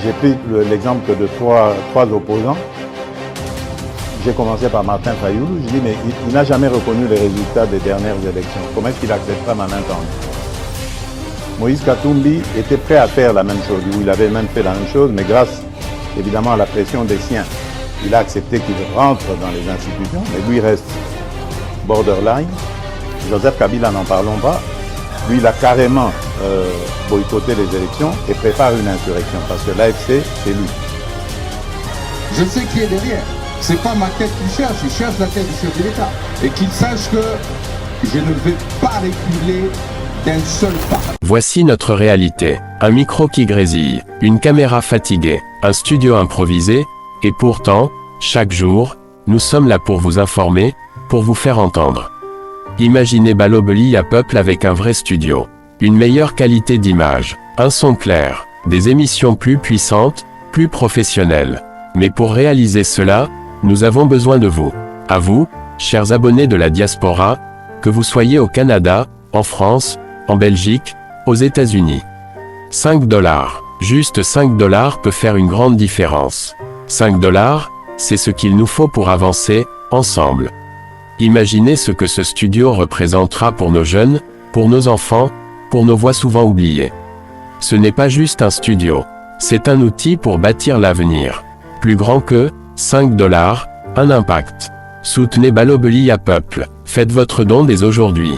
J'ai pris l'exemple de trois opposants. J'ai commencé par Martin Fayulu. Je dis, mais il n'a jamais reconnu les résultats des dernières élections. Comment est-ce qu'il acceptera ma main tendue? Moïse Katumbi était prêt à faire la même chose. Il avait même fait la même chose, mais grâce évidemment à la pression des siens, il a accepté qu'il rentre dans les institutions, mais lui reste borderline. Joseph Kabila, n'en parlons pas. Lui, il a carrément boycotté les élections et prépare une insurrection parce que l'AFC, c'est lui. Je sais qui est derrière. C'est pas ma tête qu'il cherche, il cherche la tête du chef de l'État. Et qu'il sache que je ne vais pas reculer d'un seul pas. Voici notre réalité. Un micro qui grésille, une caméra fatiguée, un studio improvisé, et pourtant, chaque jour, nous sommes là pour vous informer, pour vous faire entendre. Imaginez Balobeli à Peuple avec un vrai studio. Une meilleure qualité d'image, un son clair, des émissions plus puissantes, plus professionnelles. Mais pour réaliser cela, nous avons besoin de vous. À vous, chers abonnés de la diaspora, que vous soyez au Canada, en France, en Belgique, aux États-Unis. 5 $, juste 5 $ peut faire une grande différence. 5 $, c'est ce qu'il nous faut pour avancer, ensemble. Imaginez ce que ce studio représentera pour nos jeunes, pour nos enfants, pour nos voix souvent oubliées. Ce n'est pas juste un studio, c'est un outil pour bâtir l'avenir. Plus grand que 5 $, un impact. Soutenez Balobeli à Peuple, faites votre don dès aujourd'hui.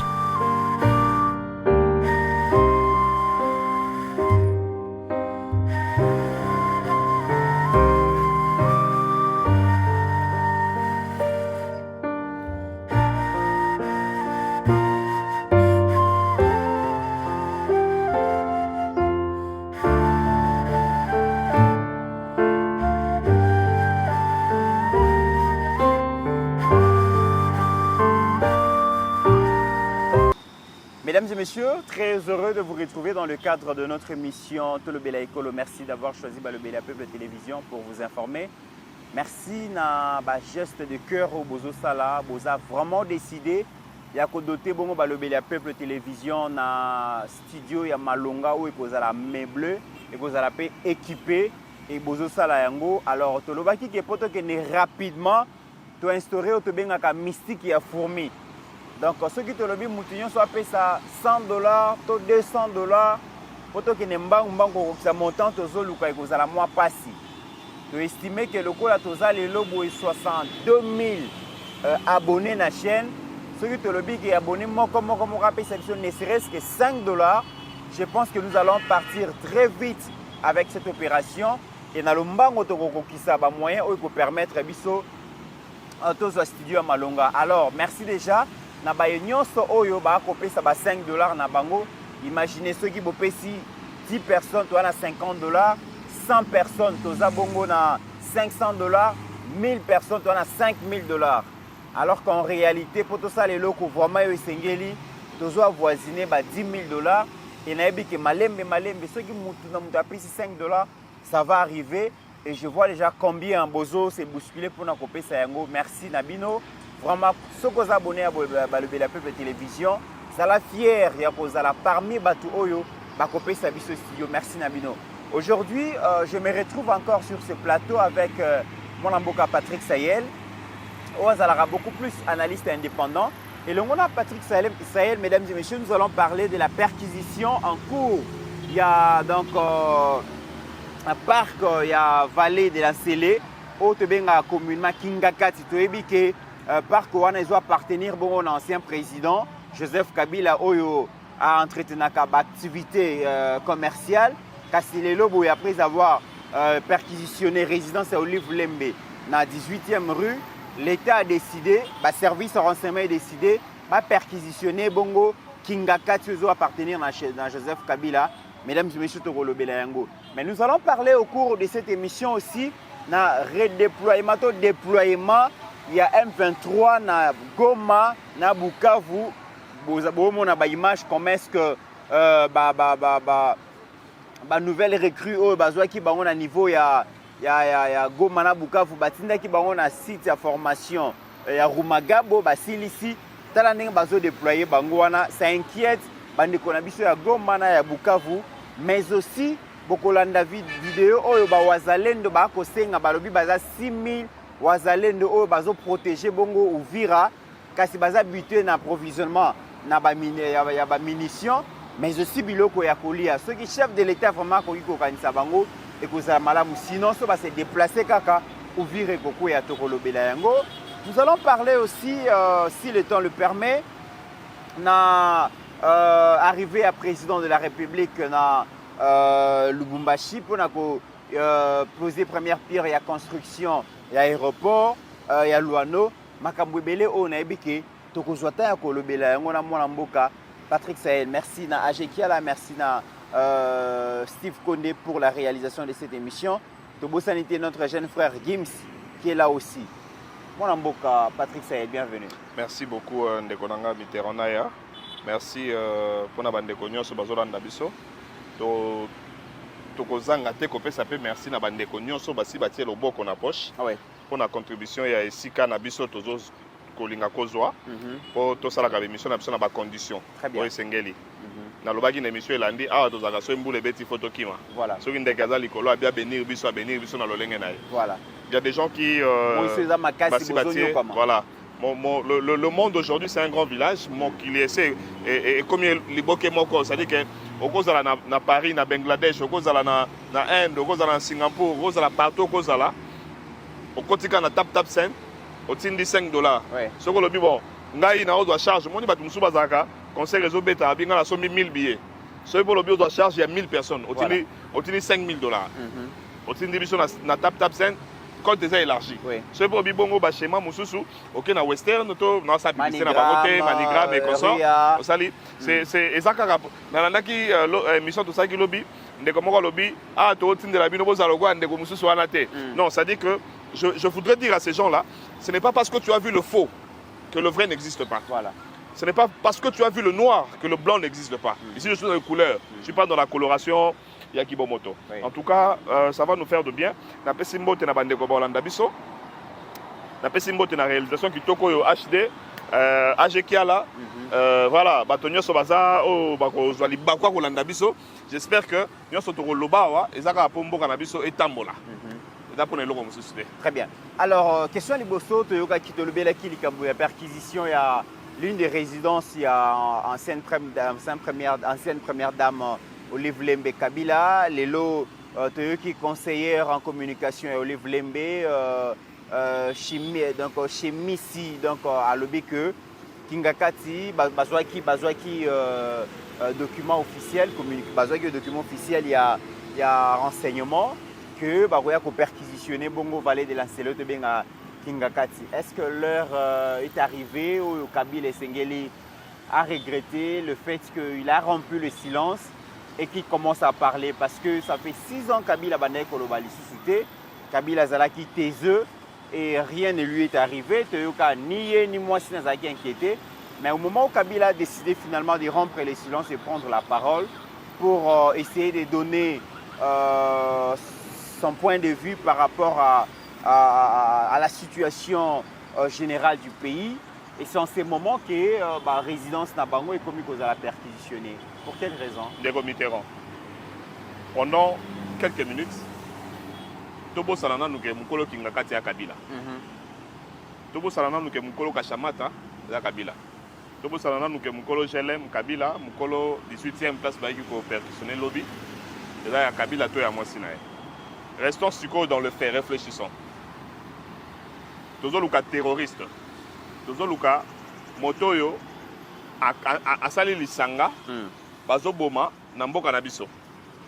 Mesdames et messieurs, très heureux de vous retrouver dans le cadre de notre émission Tolobela Ekolo. Merci d'avoir choisi Balobeli à Peuple Télévision pour vous informer. Merci na geste de cœur au Bozo Sala. Vous avez vraiment décidé de doter Balobeli à Peuple Télévision na studio ya Malonga où vous allez meubler et vous allez équiper et Bozo Sala yango. Alors Tolobaki qui est pour que rapidement tu instaurer au Tobengaka mystique et fourmi. Donc, ceux qui te le disent, Moutignon soit payé ça 100 $, 200 $, pour que les gens montant aux autres, ils ont la moins passé. Tu estimes que le coût de les lobos est 62 000 abonnés à la chaîne. Ceux qui te le disent, qui sont abonnés, comme ne serait-ce que 5 $. Je pense que nous allons partir très vite avec cette opération. Et dans le mbango, qui ça va moyen pour permettre à studio à Malonga. Alors, merci déjà. Na ba nyonso oyo ba kopé ça ba 5 $ na bango. Imaginez ceux qui bopé si 10 personnes toi na 50 $, 100 personnes toza bongo na 500 $, 1000 personnes toi na 5000 $. Alors qu'en réalité pour tout ça les locaux vraiment yo sengeli tozo avoisiner ba 10 000 $ et na yebi que malembe ceux qui mutu na mutu apesi 5 $, ça va arriver et je vois déjà combien en bozo c'est bousculé pour na kopé ça yango. Merci Nabino. Vraiment, ceux qui sont abonnés à Balobeli à Peuple Télévision, ça la fière, parmi Batu Oyo, Bakopé Sabiso Studio. Merci Nabino. Aujourd'hui, je me retrouve encore sur ce plateau avec mon amboka Patrick Sahel. On a beaucoup plus analyste indépendant. Et le monde Patrick Sahel, mesdames et messieurs, nous allons parler de la perquisition en cours. Il y a donc un parc, il y a Vallée de la Célé, au Tebenga communément Kingakati, Toebike. Parc où on doit appartenir à l'ancien président Joseph Kabila Oyo a entretenu une activité commerciale. Kassilelo, après avoir perquisitionné résidence à Olive Lembe dans la 18e rue, l'État a décidé, le service de renseignement a décidé de perquisitionner Bongo Kingaka Tiozo appartenir à Joseph Kabila. Mesdames et messieurs, Mais nous allons parler au cours de cette émission aussi na redéploiement, déploiement. Il y a M23 na Goma, na Bukavu. Vous avez des images comment est-ce que nouvelle recrue au besoin qui ba niveau ya Goma na Bukavu batinda ki ba na site ya formation ya Rumagabo basilisi tala ndenge bazo déployer bango wana ça inquiète bandeko na biso ya Goma na ya Bukavu mais aussi bokolanda vidéo oyo ba wazalendo ba kosenga balobi baza 6000 wazalendo oyo bazo protéger bongo Uvira kasi baza buté na approvisionnement na ba munitions mais aussi biloko ya kolia ceux qui chef de l'état vraiment ko kanisa bango et kozala malamu sinon so ba se déplacer kaka Uvira koko ya tokolobela yango. Nous allons parler aussi si le temps le permet na arrivé à président de la République na Lubumbashi pour poser première pierre ya construction ya aéroport ya Luano makambo ebele o na ebike tokozwata ya kolobela yango na mwana mboka Patrick Sahel. Merci na Ajekiala, merci na Steve Kondé pour la réalisation de cette émission. Tobo Sanité, notre jeune frère Gims qui est là aussi. Mwana mboka Patrick Sahel, bienvenue. Merci beaucoup Ndekonanga Mitterrandaya. Merci pour na bandeko nyonso bazolanda biso. Tokozanga te kopesa pe merci na bandeko nyonso basi batie loboko na poche. Ah ouais. Pour la contribution ya esika na biso tozo kolinga kozwa pour tosalaka émission na biso na ba condition. Très bien. Oyo sengeli. Na lobaki na émission elandi awa tozaka so mbule beti photo kima. Voilà. Soki ndeka za likolo abia benir biso na lolenge na ye. Voilà. Il y a des gens qui voilà. Le monde aujourd'hui c'est un grand village il essaie et comme les boké moko c'est-à-dire que au cause na Paris na Bangladesh au cause na Inde au cause na Singapour au cause partout au cause là au kotika na tap scène au tindi $5 ce que le bon ngai na doit charge moni batu musuba zaka conseil réseau beta binga na so 1000 billets ce que le bio doit charge il y a 1000 personnes au tindi $5000 au tindi biso na tap scène compte déjà élargi. Ce pour bibongo ba schéma mususu OK na western to na sa publicité na bakote manigram et comme ça osali c'est ezaka na landaki émission to ça qui lobby ndeko moko lobby to tindela bino bozalo kwa ndeko mususu wana te. Non, ça dit que je voudrais dire à ces gens là, ce n'est pas parce que tu as vu le faux que le vrai n'existe pas. Voilà. Ce n'est pas parce que tu as vu le noir que le blanc n'existe pas. Ici je suis dans les couleurs, je suis pas dans la coloration. Yakibomoto. En tout cas, ça va nous faire de bien. Na pesimbo te na bandeko bolanda biso. Na pesimbo te na réalisation qui toko yo HD Ajekiala. Voilà, batonyo so baza o bako zwali bakwa kolanda biso. J'espère que nyoso to loba wa ezaka pombo kana biso etambola. Très bien. Alors, question liboso to yoka kitolobela ki likambo ya perquisition ya l'une des résidences ya ancienne première dame Olive Lembe Kabila, Lelo Toyoki conseillère en communication et Olive Lembe chez Missi donc à l'obéque Kingakati bazwaki document officiel bazwaki document officiel il y a renseignement que bagoya ko perquisitionner bongo vallée de l'Ancelote benga Kingakati. Est-ce que l'heure est arrivée où Kabila Sengeli a regretté le fait qu'il a rompu le silence et qui commence à parler parce que ça fait 6 ans Kabila Bandai Kolobali suscité, Kabila Zalaki taiseux et rien ne lui est arrivé. Toyoka ni moi si Nazaki inquiété. Mais au moment où Kabila a décidé finalement de rompre le silence et prendre la parole pour essayer de donner son point de vue par rapport à la situation générale du pays. Et c'est en ces moments que la résidence Nabango est commis qu'on a perquisitionné. Pour quelle raison? Ndeko Mitterrand. Pendant quelques minutes, Tobo Salana nous mukolo Kingakati ya Kabila. Tobo Salana nous mukolo Kashamata ya Kabila. Tobo Salana nous mukolo Jelem Kabila, mukolo 18e place baiki ko perquisitionner lobby. Et là Kabila to ya Mosina. Restons siko dans le fait, réfléchissons. Tozo luka terroriste. Tozo luka motoyo asali lisanga bazo boma na mboka na biso.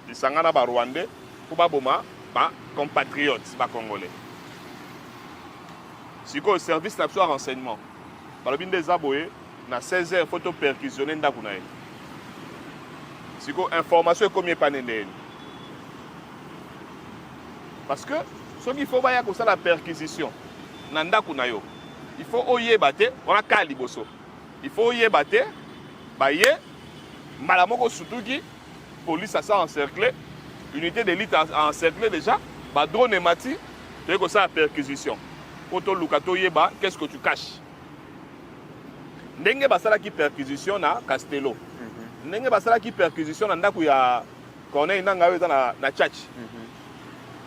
Lisanga na ba Rwandais pour ba boma ba compatriotes ba congolais. Siko au service national renseignement. Balobinde zaboye na 16h photo perquisitionner ndaku na ye. Siko information comme panende. Parce que ce qu'il faut faire, c'est la perquisition. Nanda kunayo. Il faut oyer battre, on a qu'à liboso. Il faut oyer battre, baye, malamoko surtout qui, police a ça encerclé, unité d'élite a encerclé déjà, bah drone et mati, c'est comme ça la perquisition. Quand on lukato yeba, qu'est-ce que tu caches? Ndenge basala qui perquisition na Castello. Ndenge basala qui perquisition na ndaku ya Corneille nanga yo na church.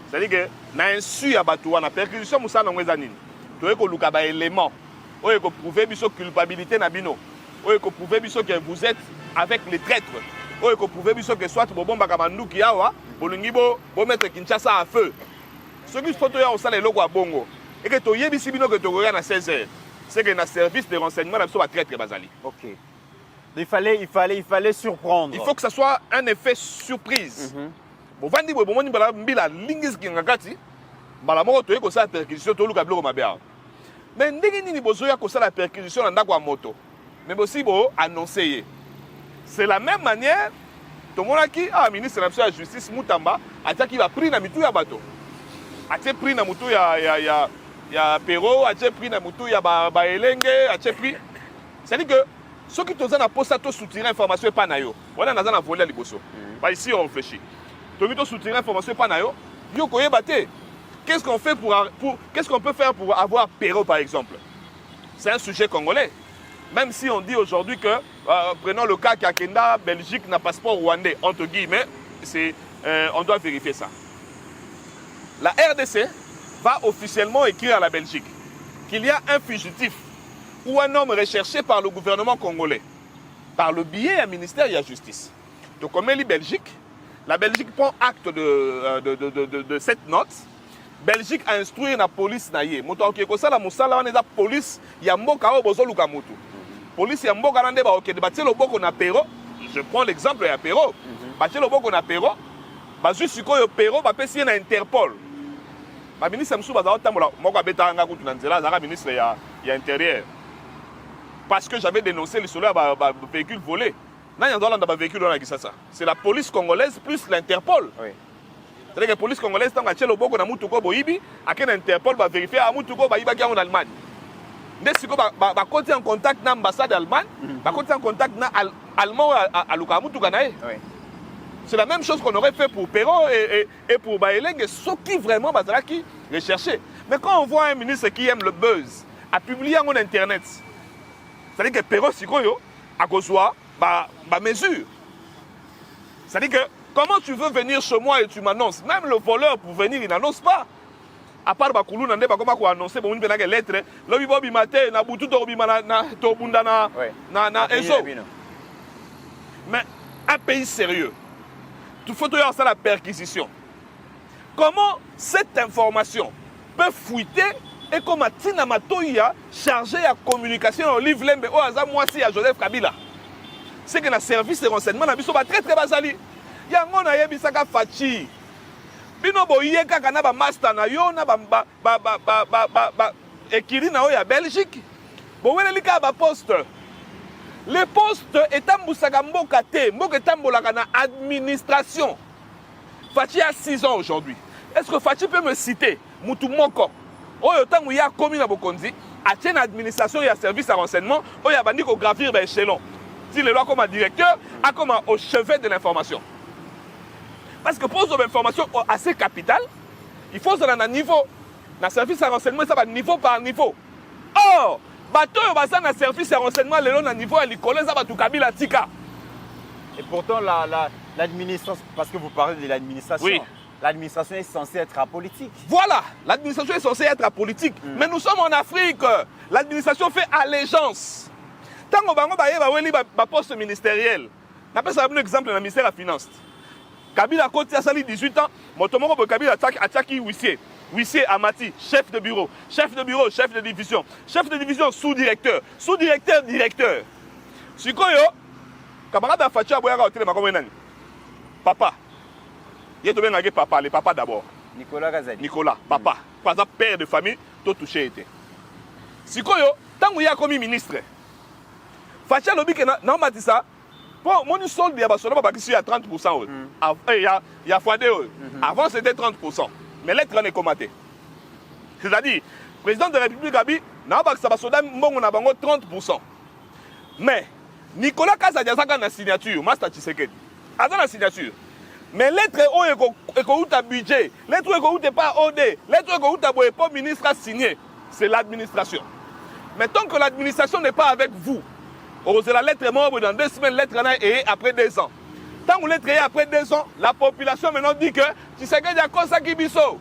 C'est-à-dire que na insu ya batu wana perquisition musala ngweza nini? Toye ko luka ba élément. Oye ko prouver biso culpabilité na bino. Oye ko prouver biso que vous êtes avec les traîtres. Oye ko prouver biso que soit bo bomba kamanduki awa, bolingi bo mettre Kinshasa à feu. Ce qui faut toya osala eloko ya bongo. Et que toye bisi bino que tokoya na 16h. C'est que na service de renseignement na biso ba traître bazali. OK. Il fallait surprendre. Il faut que ça soit un effet surprise. Bon vandi bo moni bala mbila lingis kingakati. Bala moko toye ko sa perquisition to luka biloko mabea. Mais ndenge nini bozoya ko sa la perquisition na ndako ya moto. Mais aussi bo annoncer. C'est la même manière to monaki ministre de la justice Mutamba ataki va pris na mitu ya bato. Atie pris na mutu ya Pero, atie pris na mutu ya ba elenge, atie pris. C'est-à-dire que ceux qui ont un poste à soutenir l'information pas nayo. Voilà dans un volet liboso. Pas ici on réfléchit. Ceux qui ont soutenir l'information pas nayo, yo koye baté. Qu'est-ce qu'on fait qu'est-ce qu'on peut faire pour avoir Pero par exemple? C'est un sujet congolais. Même si on dit aujourd'hui que prenons le cas qu'Akenda Belgique n'a passeport rwandais entre guillemets, on doit vérifier ça. La RDC va officiellement écrire à la Belgique qu'il y a un fugitif ou un homme recherché par le gouvernement congolais, par le biais du ministère de la Justice. Donc, comme elle est Belgique, la Belgique prend acte de cette note. Belgique a instruit la police naïe. La police yamboka bozoluka mutu. Police yamboka nande ba ok debatie loboko na Pero. Je prends l'exemple ya Pero. Batie loboko na Pero. Bazu sikoyo Pero ba pesi na Interpol. Ba ministre msu baza otambola moko abeta nga kutu na nzela za ministre ya intérieur. Parce que j'avais dénoncé les solo ya véhicule volé. Nanya dola nda ba véhicule na Kisasa. C'est la police congolaise plus l'Interpol. Oui. C'est-à-dire que la police congolaise, tant que boko na mutuko boyibi, à Interpol va vérifier à mutuko ba yiba en Allemagne. Dès que ba côté en contact na ambassade d'Allemagne, ba côté en contact na allemand à Luka mutuka nae. C'est la même chose qu'on aurait fait pour Pero et pour Baeleng, ceux qui vraiment bazala qui recherchaient. Mais quand on voit un ministre qui aime le buzz, a publié en internet, c'est-à-dire que Pero sikoyo a kozwa ba mesure. C'est-à-dire que comment tu veux venir chez moi et tu m'annonces? Même le voleur pour venir, il n'annonce pas. À part Bakoulou, Nande, comment on annoncer pour une lettre, l'obi bobi maté, na boutou tobi na tobunda na ezo. Mais un pays sérieux, il faut avoir ça la perquisition. Comment cette information peut fuiter et comme Tina Matoya chargé à communication au livre Lembe au hasard moi si à Joseph Kabila. C'est que le service de renseignement na biso ba très basali. Yango na yebisaka fachi bino boye kaka na ba master na yo na ba ekiri na o ya Belgique bo weleli ka ba poste les postes etambusaka mboka te mboka etambolaka na administration. Fachi a 6 ans aujourd'hui. Est-ce que Fachi peut me citer mutu moko oyo tangu ya komi na bokonzi a tient administration ya service de renseignement oyo bandi ko gravir ba échelon si le loi comme directeur a comme au chevet de l'information. Parce que pour une information assez capitale, il faut un niveau. Dans le service de renseignement, ça va niveau par niveau. Or, bateau dans le service de renseignement, le niveau à l'école, ça va tout Kabila Tika. Et pourtant, l'administration, parce que vous parlez de l'administration, oui. L'administration est censée être apolitique. Voilà, l'administration est censée être apolitique. Mais nous sommes en Afrique. L'administration fait allégeance. Tant qu'on va poste ministériel, on appelle ça un exemple dans le ministère de la Finance. Kabila Koti a sali 18 ans, Motomoko Kabila attaque huissier. Huissier Amati, chef de bureau, chef de division, sous-directeur, directeur. Sikoyo, camarade Fachi Aboyaka au téléma comme papa. Il est bien papa, les papas d'abord. Nicolas, papa. Par exemple, père de famille, tout touché été. Sikoyo, tant qu'il y a comme ministre, Fachi Lobi que non matissa. Bon, mon solde, il y a 30%. Il y a fois 2. Avant, c'était 30%. mais lettre wana ekomate. C'est-à-dire président de la République abi na bakisa basoda mbongo na bango 30%. Mais Nicolas Kazadi azaka na signature, Master Tshisekedi. Aza na signature. Mais lettre oyo ekouta budget, lettre ekouta pas OD, lettre ekouta boye pas ministre a signé, c'est l'administration. Mais tant que l'administration n'est pas avec vous, la lettre est morte dans 2 semaines, lettre est après 2 ans. Tant que la lettre est après 2 ans, la population maintenant dit que Tshisekedi a consacré Bisso.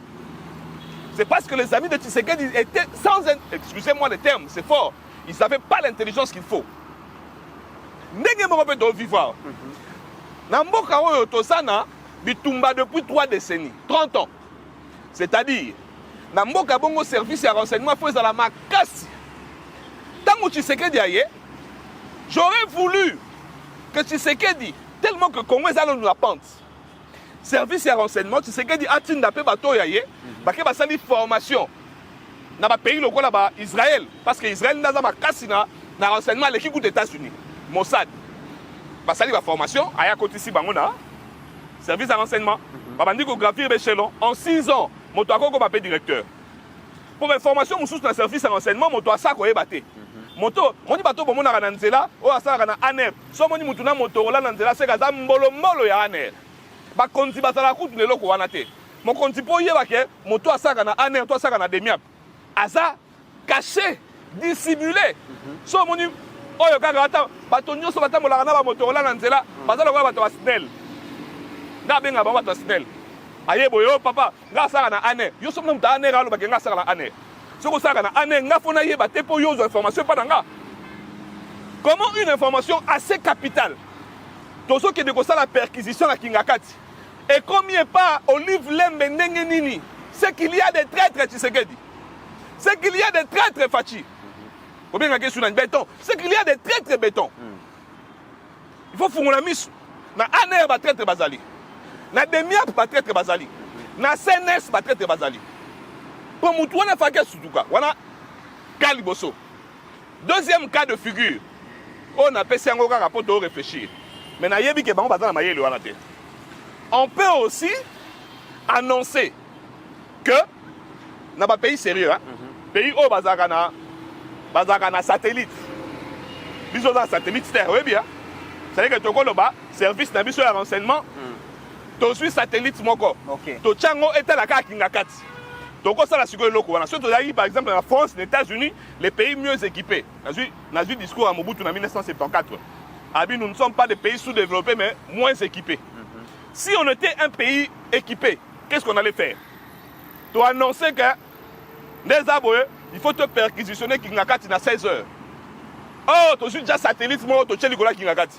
C'est parce que les amis de Tshisekedi étaient sans... Excusez-moi le terme, c'est fort. Ils n'avaient pas l'intelligence qu'il faut. Ndenge moko pe do vivre. Na mboka oyo tosana bitumba depuis 3 décennies, 30 ans. C'est-à-dire, na mboka bongo service ya renseignement faut ezala makasi. Tango Tshisekedi aye, j'aurais voulu que Tshisekedi, tellement que Congo ezala nous la pente. Service ya renseignement, Tshisekedi atinda pe bato yaye, bake basali formation. Na ba pays lokola ba Israël, parce que Israël naza makasi na renseignement l'équipe des États-Unis. Mossad. Basali ba formation, aya kotisi bango na service de renseignement. Babandi ko gravir l'échelon en 6 ans, moto akoko ba pe directeur. Pour information mususu na service de renseignement, moto asako yebate. Moto, moni bato bomona na nzela, o asaka na ANR. So moni mutu na moto rola na nzela seka za mbolo ya ANR. Ba konti basala kutu lelo ko wana te. Mon konti po yeba ke moto asaka na ANR, to asaka na Demiap. Aza caché, dissimulé. So moni oyo kaka ata bato nyonso batambolaka na ba moto rola na nzela, bazala ko bato basnel. Na benga ba bato basnel. Ayebo yo papa, nga asaka na ANR. Yo so mona ANR alo ba nga asaka na ANR. Comment une information assez capitale, tout ce qui est de la perquisition à Kingakati, et combien pas Olive Lembe Nengenini, c'est qu'il y a des traîtres Tshisekedi, c'est qu'il y a des traîtres Fachi. Combien de questions béton, c'est qu'il y a des traîtres béton. Il faut faire la mise. Na ANR va traître Bazali, na Demiap va traître Bazali, na CNS va traître Bazali. Pour nous, on a fait cas liboso. Deuxième cas de figure, on a passé un rapport de réfléchir. Mais on peut aussi annoncer que dans un pays sérieux, pays où bazakana satellite, bisous dans satellite terre, oui bien. C'est-à-dire que tu as service de renseignement, tu suis satellite moko, tu chango était la carte Kingakati. Donc, ça, la sécurité, par exemple, en France, les États-Unis, les pays mieux équipés. Dans un discours à Mobutu en 1974. Nous ne sommes pas des pays sous-développés, mais moins équipés. Si on était un pays équipé, qu'est-ce qu'on allait faire? Tu as annoncé que des aboyeux, il faut te perquisitionner Kingakati à 16 heures. Oh, tu as déjà satellite, moi, tu as Nicolas Kingakati.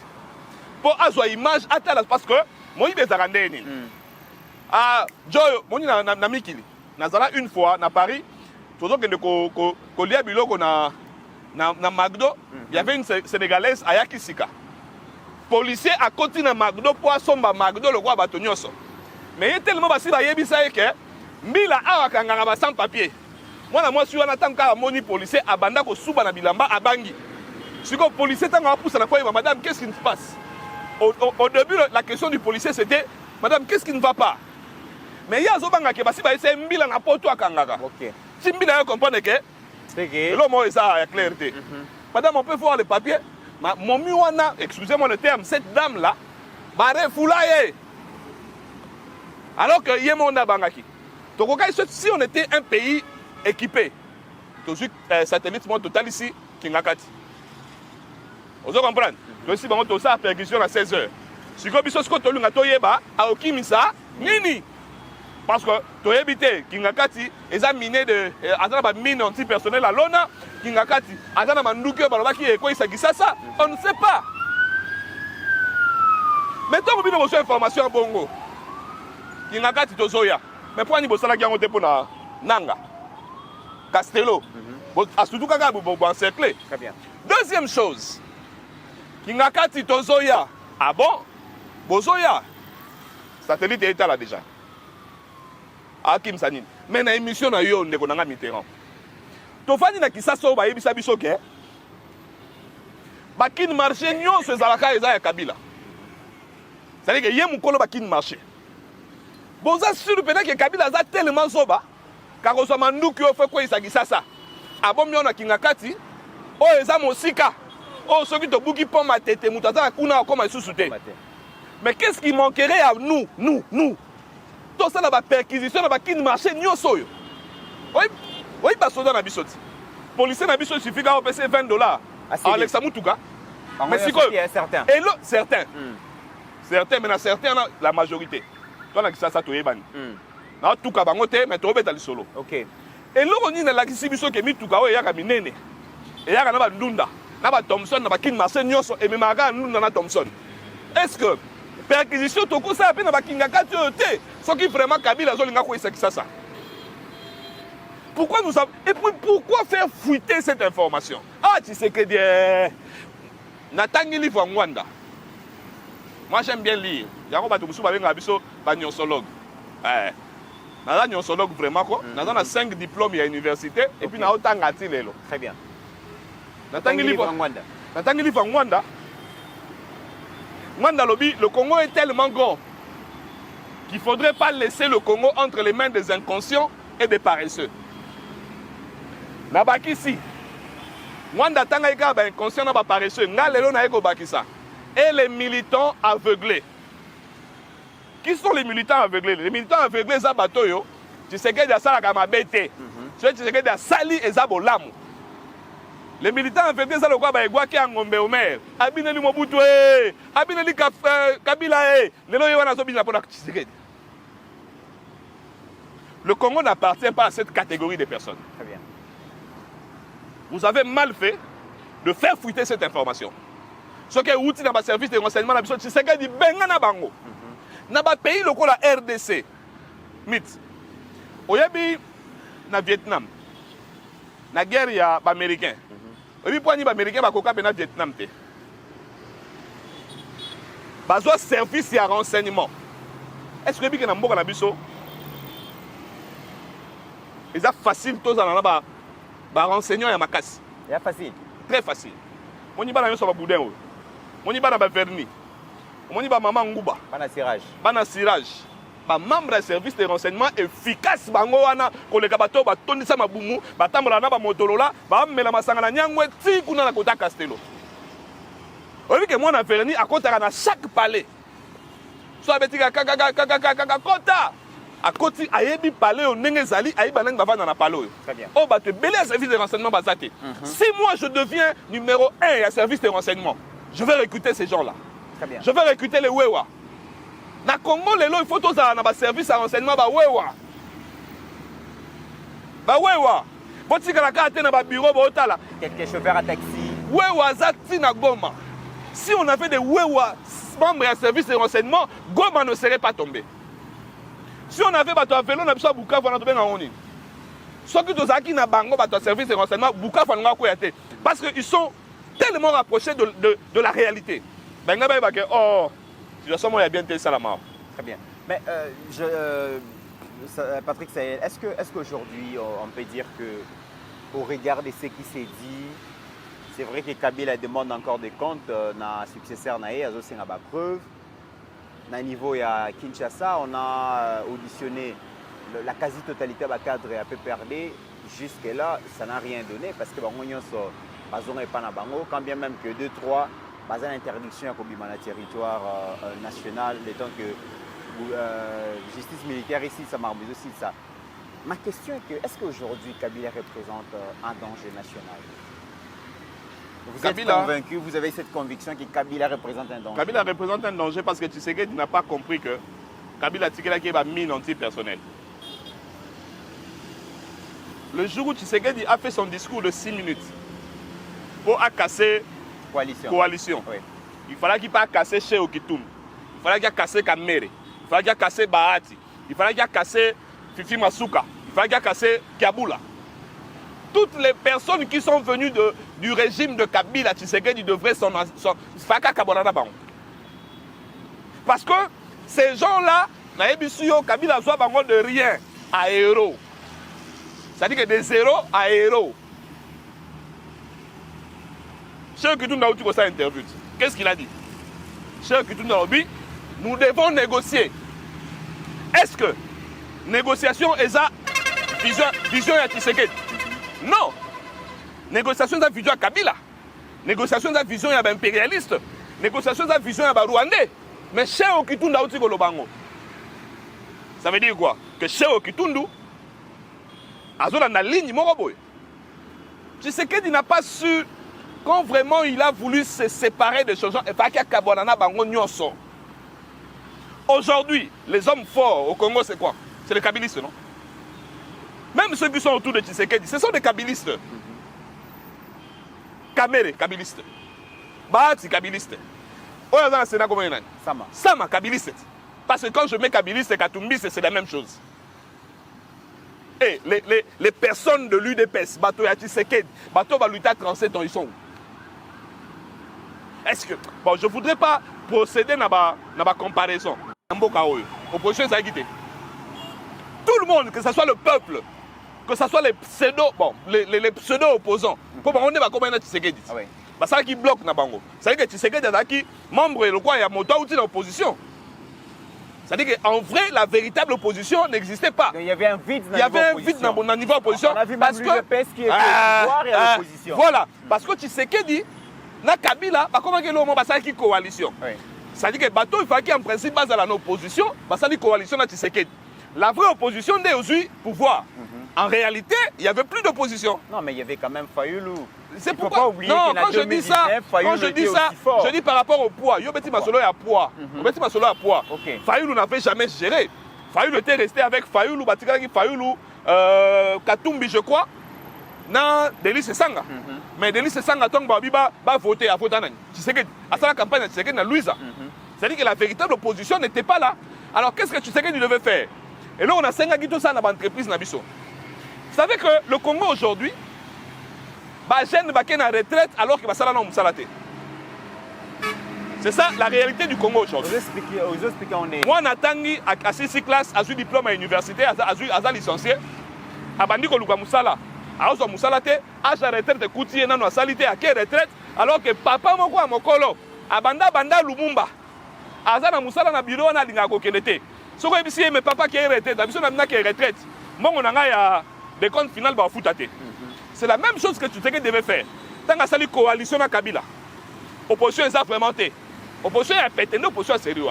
Pour avoir une image, parce que moi, je suis ah, Joe, moi, je suis Nazala une fois na Paris, toujours que de lia biloko na McDo, il y avait une Sénégalaise Ayaki Sika. Policier à côté na McDo pour somba McDo le roi batonyoso. Mais il y a tellement basi ba yebisa que mbila awa kanganga ba sans papier. Moi suis wana tanka moni policier abanda ko suba na bilamba abangi. Siko policier tanga pousse na quoi madame qu'est-ce qui se passe? Au début la question du policier c'était madame qu'est-ce qui ne va pas? Mais il y a des gens qui ont mbila na poto akangaka. OK. Si mbila comprendre que c'est que l'homme est ça la clarté. Madame on peut voir les papiers. Mon miwana, excusez-moi le terme, cette dame là bare foulaye. Alors que yemonda bangaki. Donc si on était un pays équipé, tout satellite mon total ici Kingakati. Vous comprenez? Donc si on ça perquisition à 16 heures. Si comme biso ko tolunga toyeba a okimisa nini? Parce que tu as habité Kingakati, ils ont miné de mine anti-personnel à l'ONA, Kingakati, on ne sait pas. Maintenant, on a reçu information à Bongo. Kingakati Tozoya. Mais pourquoi nous avons dit pour Nanga Castello. Surtout quand vous encerclez. Très bien. Deuxième chose, Kingakati Tozoya. Ah bon? Bozoya. Satellite est là déjà. Akim Sanin. Mais na émission na yo ndeko nanga Mitterrand. To fani na kisaso ba yebisa biso ke. Ba kin marché nyonso ezalaka eza ya Kabila. C'est-à-dire que yé mukolo ba kin marché. boza sûr peut-être que Kabila a tellement zoba car on soit manduki au fait quoi il s'agit ça abomi on a kingakati oh eza mosika oh ceux qui te bouki pour ma tête mutata kuna comme sous-souté. Mais qu'est-ce qui manquerait à nous tout ça la perquisition la kin marché nyoso yo oui ba soda na bisoti policier na biso suffit qu'à passer $20 Alexa Mutuka mais c'est quoi certain et là certains certains mais na certains la majorité toi la ça to yebani na tuka bango te mais to beta lisolo OK et là on dit na la kisibiso ke mituka o yaka minene et yaka na ba ndunda na ba Thompson na ba kin marché nyoso et même aga ndunda na Thompson est-ce que perquisition toko ça pe na ba kinga kati o te ce qui vraiment Kabila zolinga ko isa ça. Pourquoi nous avons... Et puis pourquoi faire fuiter cette information? Ah, tu sais que Natangi livre en Rwanda. Moi j'aime bien lire. Il y a un nyonsologue. Un nyonsologue vraiment quoi. Nous avons 5 diplômes à l'université et puis nous avons autant de Très bien. Natangi livre en Rwanda. Natangi livre en Rwanda. Rwanda lobby, le Congo est tellement grand qu'il ne faudrait pas laisser le Congo entre les mains des inconscients et des paresseux. Nabaki si Rwanda tanga ika ba inconscient na ba paresseux nga lelo na eko bakisa et les militants aveuglés. Qui sont les militants aveuglés? Les militants aveuglés za batoyo tu sais que ya sala kama bete tu sais que ya sali ezabo lamu. Les militants aveuglés za lokwa ba egwa ki ngombe omer abineli Mobutu abineli Kabila lelo yo wana zo bina pona Tshisekedi. Le Congo n'appartient pas à cette catégorie de personnes. Très bien. Vous avez mal fait de faire fuiter cette information. Ce qui est outil dans le service de renseignement, c'est que dit benga bango. Dans le pays le la RDC, mythe. Oyabi na Vietnam, na guerre ya américain. Oyabi poani ba américain ba koka na Vietnam te. Bazo service ya renseignement. Est-ce que bi que na mboka na biso? C'est facile tous en ba renseignant ya makasi. C'est facile. Très facile. Moni ba na yoso ba boudin o. Moni ba na ba verni. Moni ba maman nguba. Bana cirage. Bana cirage. Ba membre du service de renseignement efficace bango wana koleka bato ba tondisa mabumu, ba tambola na ba motolola, ba mela masanga na nyangwe ti kuna na kota Castello. Obi ke moi na verni à kota na chaque palais. So abetika kota. À côté, ayebi palais au Nengezali, ayebi banang bavana na palais. Très bien. Oh, bah te belé à service de renseignement basate. Si moi je deviens numéro 1 à service de renseignement, je vais recruter ces gens-là. Très bien. Je vais recruter les Wewa. Na Congo, les lois, il faut tous avoir service à renseignement ba Wewa. Ba Wewa. Botika la carte na ba bureau ba otala. Quelques chauffeurs à taxi. Wewa zati na Goma. Si on avait des Wewa membres à service de renseignement, Goma ne serait pas tombé. Si on avait bateau à vélo, on a besoin de Bukavu, on a besoin de Rwanda. Ceux qui sont aquí na bango, bateau service de renseignement, Bukavu, on a besoin de parce qu'ils sont tellement rapprochés de la réalité. Ben, oh, je sens qu'il y a bien tel salamar. Très bien. Mais Patrick Sahel, est-ce qu'aujourd'hui, on peut dire que, au regard de ce qui s'est dit, c'est vrai que Kabila demande encore des comptes dans le successeur Naé, à aussi la preuve. Au niveau de Kinshasa, on a auditionné la quasi-totalité des cadres à PPRD. Jusque-là, ça n'a rien donné parce que quand bien même que 2-3, il y a une interdiction dans le territoire national, le temps que justice militaire ici, ça marche aussi ça. Ma question est que, est-ce qu'aujourd'hui Kabila représente un danger national? Vous êtes convaincu, vous avez cette conviction que Kabila représente un danger? Kabila représente un danger parce que Tshisekedi n'a pas compris que Kabila Tshisekedi a mine anti-personnelle. Le jour où Tshisekedi a fait son discours de 6 minutes pour casser coalition. Oui. Il fallait qu'il pas casser chez Okitoum. Il fallait qu'il ait cassé Kamere. Il fallait qu'il ait cassé Bahati. Il fallait qu'il ait cassé Fifi Masuka. Il fallait qu'il ait cassé Kiabula. Toutes les personnes qui sont venues du régime de Kabila Tshisekedi devraient s'en parce que ces gens-là, Kabila soit de rien à héros. C'est-à-dire que de zéro à héros. Cheikh Kitoum Naouti Kosa interview. Qu'est-ce qu'il a dit? Cheikh Kitoum Naouti, nous devons négocier. Est-ce que négociation est à vision à Tshisekedi? Non. Négociation est à vision à Kabila. Négociation est à vision à impérialiste. Négociation est à vision à Rwandais. Mais chez Okitundu, ça veut dire quoi? Que chez Okitundu, Azola na ligne Moroboy. Tshisekedi n'a pas su, quand vraiment il a voulu se séparer de ce genre, aujourd'hui, les hommes forts au Congo, c'est quoi? C'est les kabylistes, non? Même ceux qui sont autour de Tshisekedi, ce sont des kabylistes. Kamere, kabylistes. Bahati, kabylistes. Sama. Sama, kabylistes. Parce que quand je mets kabylistes et Katumbi, c'est la même chose. Et les personnes de l'UDPS, Bato ya Tshisekedi, Bato Baluta 37 ans, ils sont où? Est-ce que... Bon, je ne voudrais pas procéder dans ma comparaison. Opposition, ça a quitté. Tout le monde, que ce soit le peuple, que ce soit les pseudo, bon, les pseudo-opposants, pour on est comment Tshisekedi. Ah oui. Bah, ça qui bloque na bango. Ça veut dire que Tshisekedi est qui membre et le quoi il y a monté outil d'opposition. C'est-à-dire qu'en vrai, la véritable opposition n'existait pas. Il y avait un vide dans le niveau opposition. On a vu parce même que l'UDPS qui était au pouvoir et à l'opposition. Voilà. Parce que Tshisekedi, na Kabila, comment il y a une coalition. Oui. C'est-à-dire que Bato, il faut qu'en principe, base à l'opposition, parce que la coalition na Tshisekedi. La vraie opposition n'est aujourd'hui pouvoir. En réalité, il n'y avait plus d'opposition. Non, mais il y avait quand même Fayoulou. C'est pourquoi pourquoi oublier non, qu'en quand je dis ça, je dis par rapport au poids. Yo beti masolo ya poids. Beti masolo ya poids. Ok. Fayoulou n'avait jamais géré. Fayoulou était resté avec Fayoulou, Batikaki Fayoulou, Katumbi, je crois. Dans Delis Sanga. Mais Delis Sanga tong ba voter à voter nani. Tshisekedi. À sa campagne Tshisekedi na Louisa. C'est-à-dire que la véritable opposition n'était pas là. Alors qu'est-ce que Tshisekedi devait faire? Et là on a 5 tout ça dans l'entreprise Nabiso. Vous savez que le Congo aujourd'hui, les jeunes sont en retraite alors qu'ils sont en Moussalate. C'est ça la réalité du Congo aujourd'hui. Vous expliquez, on est. Moi, Natangi, à 6 classes, a eu diplôme à l'université, a licencié. A bandi ko luka Moussala. A ozo Moussalate, a sa retraite de Kouti, nano a salité, à quelle retraite? Alors que papa moko a mokolo, a banda Lumumba. A na Moussala na bureau na linga ko kenete. Soko ebisi mais papa qui est retraite, abiso na mina qui est retraite. Mon on a ya des comptes final ba foutate. C'est la même chose que Tshisekedi devait faire. Tant que ça la coalition à Kabila, opposition est implémentée. Opposition est pétée, opposition est sérieux.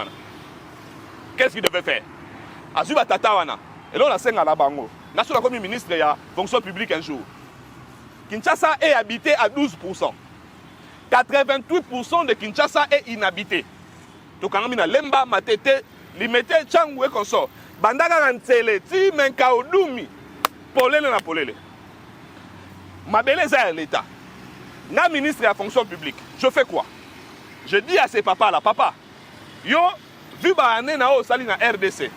Qu'est-ce qu'il devait faire? Azuba Tatawana. Et là on a 5 à la bango. National comme ministre de la fonction publique un jour. Kinshasa est habité à 12%. 88% de Kinshasa est inhabité. Donc on a mis Lemba, Matete, Limete, Tchangou et consort. Bandaga Ntsele, Ti Menka Odumi, Polele na Polele. Ma belle est l'État. Na ministre de la fonction publique. Je fais quoi? Je dis à ses papas là, papa, yo, vu que na o sali na RDC.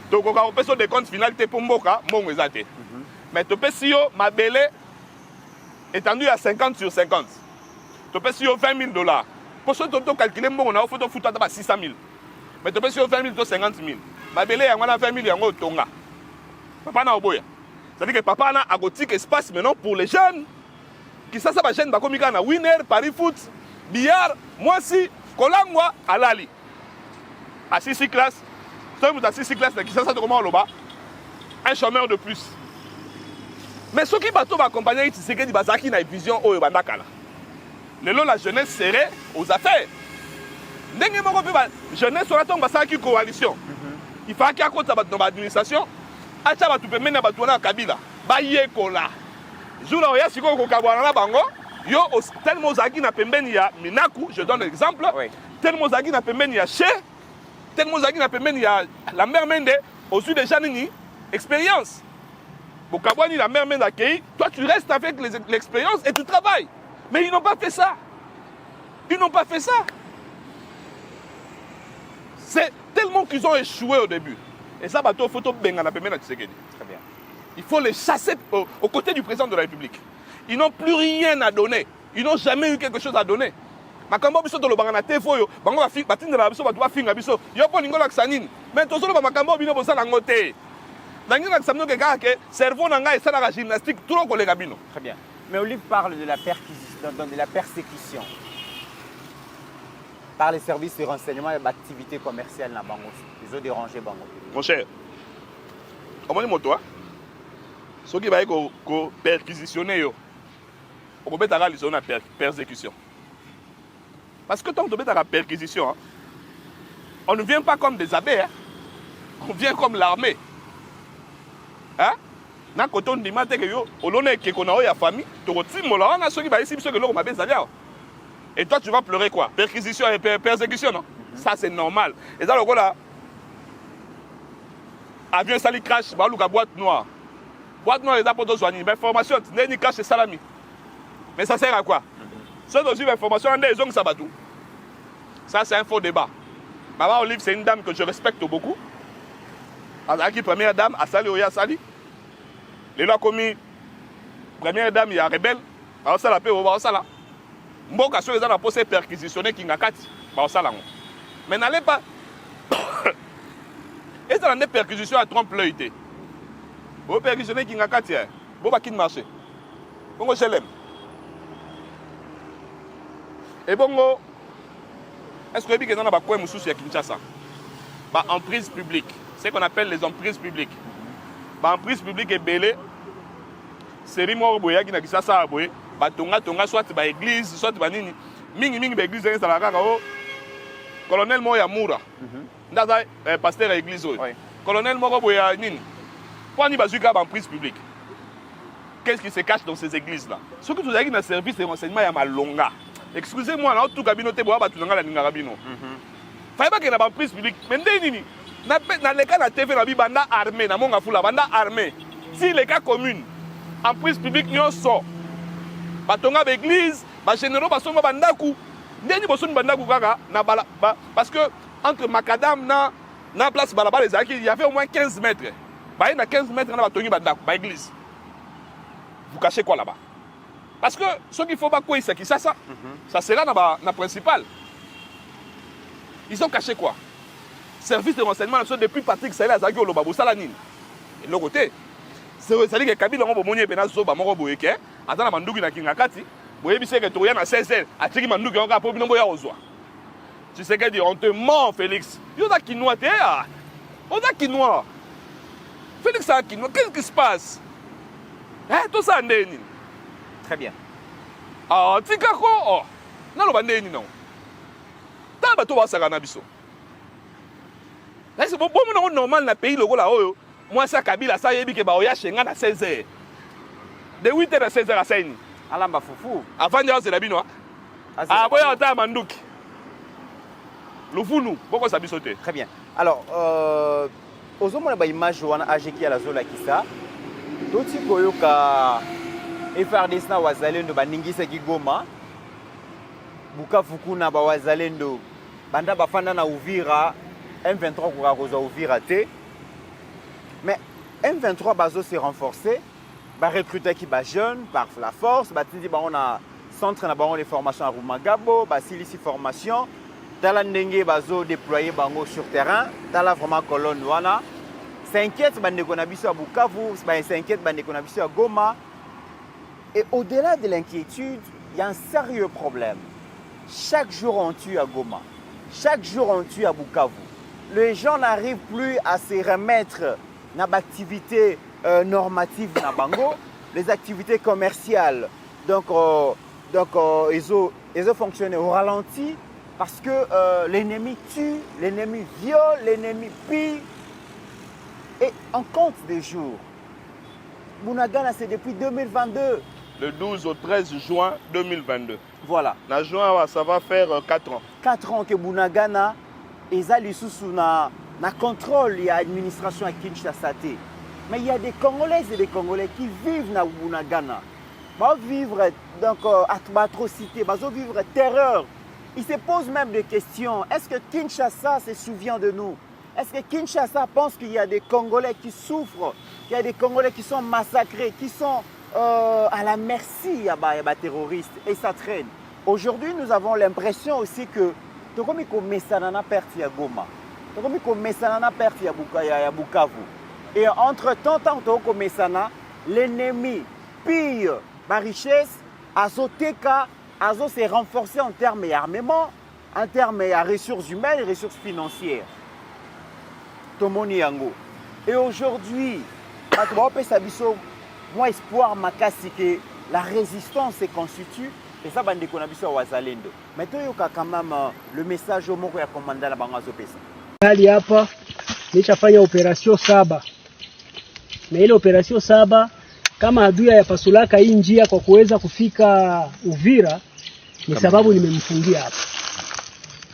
Donc on a fait des comptes finales pour Mboka, mon exaté. Mais tu peux si yo, ma belle étendue à 50 sur 50. Tu peux si yo $20 000. Pour ça, tu peux calculer mon on a fait foutre à 600 000. Mais tu peux si yo 20 000 50 000. Ma belle est à 20 000 en tonga. Papa na oboya. C'est-à-dire que papa a un petit espace maintenant pour les jeunes. Qui ça va jeunes comme na winner, Paris foot, billard, moi si, Kolangwa, Alali. À 6 classes, toi vous avez 6 classes, qui ça comment là-bas, un chômeur de plus. Mais ceux qui bateau va accompagner Tshisekedi Bazaki na vision au Bandakala. Le long la jeunesse serait aux affaires. Ndenge moko pe ba jeunesse sera tombe Bazaki coalition. Il faut qu'il y ait dans l'administration. Acha batu pe mena batu na Kabila ba yekola jour ya siko ko kabwana na bango yo tellement zaki na pembeni ya Minaku, je donne l'exemple. Oui. Tellement zaki na pembeni ya Che, tellement zaki na pembeni ya la mère Mende au sud déjà nini expérience. Bokabwani la mère Mende accueilli, toi tu restes avec l'expérience et tu travailles. Mais ils n'ont pas fait ça. Ils n'ont pas fait ça. C'est tellement qu'ils ont échoué au début. Et ça, il faut benga pembeni Tshisekedi. Très bien. Il faut les chasser aux côtés du président de la République. Ils n'ont plus rien à donner. Ils n'ont jamais eu quelque chose à donner. Makambo biso to lo bangana tefoyo, bango ba finga batinda la biso ba tuba finga biso. Yo po ningola ksanini. Mais to solo ba makambo bino bosala ngote. Dangi na ksamno ke ka ke cerveau na ngai sala gymnastique trop kolega bino. Très bien. Mais Olive parle de la persécution par les services de renseignement et d'activités commerciales dans Bango. Ils ont dérangé Bango. Mon cher, comment est-ce que ceux qui vont perquisitionner, on peut mettre la persécution. Parce que tant que tu mets la perquisition, on ne vient pas comme des abbés, hein? On vient comme l'armée. Hein? Na koto ndima te ke yo olone ke kona o ya famille to timola na soki ba ici biso ke lo ma bezalia. Et toi tu vas pleurer quoi? Perquisition et persécution non? Ça c'est normal. Et ça le là avion sali crash ba luka boîte noire. Boîte noire les apotos soigner mais formation ni crash salami. Mais ça sert à quoi? Ça aussi l'information en des ça batou. Ça c'est un faux débat. Maman Olive c'est une dame que je respecte beaucoup. Azaki première dame à Sali Oya Sali. Les lois commis première dame il y a rebelle. Alors ça la paix au ça là. Mboka sur les gens a posé perquisitionner qui ngakati. Ba ça là. Mais n'allez pas. Et ça la perquisition à trompe l'œil té. Vous perquisitionner qui ngakati. Bon ba qui marché. Bongo je l'aime. Et bongo est-ce que vous avez dit que Kinshasa emprise publique, c'est ce qu'on appelle les emprises publiques. Emprise publique est belée. C'est moi qui na Kinshasa aboye. Tonga soit ba église, soit ba nini. Mingi ba église est la kaka o. Colonel Moya Moura. Ndaza pasteur à église o. Colonel Moko boya nini. Pour ni bazuka ba emprise publique. Qu'est-ce qui se cache dans ces églises là? Ce que vous avez dit dans le service de renseignement ya malonga. Excusez-moi, là, tout cabinet te bois batunanga la ningarabino. Fallait pas qu'il y ait une prise publique. Mais nini, dans les cas de TV, la banda armée, na monga fula banda armée. Si les cas communes, en prise publique, nous sort. Batonga l'église, ba généraux basonga bandaku. Nini boson bandaku kaka na bala parce que entre Macadam na place balaba les acquis, il y avait au moins 15 mètres. Ba na 15 mètres na batongi bandaku, ba église. Vous cachez quoi là-bas? Parce que ce qu'il ne faut pas quoi, c'est que ça sera dans la principale. Ils ont caché quoi? Service de renseignement depuis Patrick Saïla à Zagio Lobabo Salanine. Et l'autre côté, c'est-à-dire que Kabila a monté un zoba moro boyeke, attends la mandouki na Kingakati, boye bise que Torian a 16 ans, a tiré mandouki en rapport binombo ya ozwa. Tu sais qu'elle dit, on te ment, Félix. Il y a qui noie, t'es là. On a qui noie. Félix a qui noie. Qu'est-ce qui se passe? Hein, tout ça, Ndéni. Très bien. Ah, Tikako, oh, non, non, non. T'as bateau à Saranabiso. C'est bon, normal dans le pays, là, moi, ça, Kabila, ça, il y a Schengen à 16h. De 8h à 16h à 5h. Alamba Foufou. Avant de c'est la binois. Ah, oui, on t'a Mandouk. Le Founou, pourquoi ça bisoté? Très bien. Alors, aux hommes, on a une image de Ajeki à la Zola Kissa. D'autres, Koyoka. FRDC na wazalendo baningisa Goma Bukavu kuna ba wazalendo banda bafanda na Uvira M23 koza Uvira te mais M23 bazo s'est renforcé ba recruter qui ba jeune par la force ba tindi ba on a centre na ba on les formations à Rumagabo ba silisi formation tala ndenge bazo déployer bango sur terrain tala vraiment colonne wana s'inquiète bande ko na biso à Bukavu ba s'inquiète bande ko na biso à Goma. Et au-delà de l'inquiétude, il y a un sérieux problème. Chaque jour, on tue à Goma. Chaque jour, on tue à Bukavu. Les gens n'arrivent plus à se remettre dans l'activité normative dans Bango, les activités commerciales. Donc ils ont fonctionné au ralenti parce que l'ennemi tue, l'ennemi viole, l'ennemi pille. Et en compte des jours, Bunagana, c'est depuis 2022. Le 12 au 13 juin 2022. Voilà. En juin, ça va faire 4 ans. 4 ans que Bunagana est sous na contrôle et administration à Kinshasa. Mais il y a des Congolaises et des Congolais qui vivent dans Bunagana. Ils vivent donc atrocité, ils vivent terreur. Ils se posent même des questions. Est-ce que Kinshasa se souvient de nous? Est-ce que Kinshasa pense qu'il y a des Congolais qui souffrent, qu'il y a des Congolais qui sont massacrés, qui sont à la merci des terroristes et ça traîne? Aujourd'hui, nous avons l'impression aussi que Tokomiko Messanana perte à Goma, Tokomiko Messanana perte à Bukavu. Et entre-temps, Tokomiko Messana, l'ennemi pille ma richesse, Azoteka, Azo s'est renforcé en termes d'armement, en termes de ressources humaines et ressources financières. tomoni yango. Et aujourd'hui, bato baopesa biso moi espoir makasi que la résistance se constitue et ça bandeko na biso wazalendo. Mais toyoka quand même le message au moko ya commandant la bango azopesa. Hali hapa nishafanya operation 7. Na ile operation 7 kama adui ya pasulaka hii njia kwa kuweza kufika Uvira ni sababu nimemfungia hapa.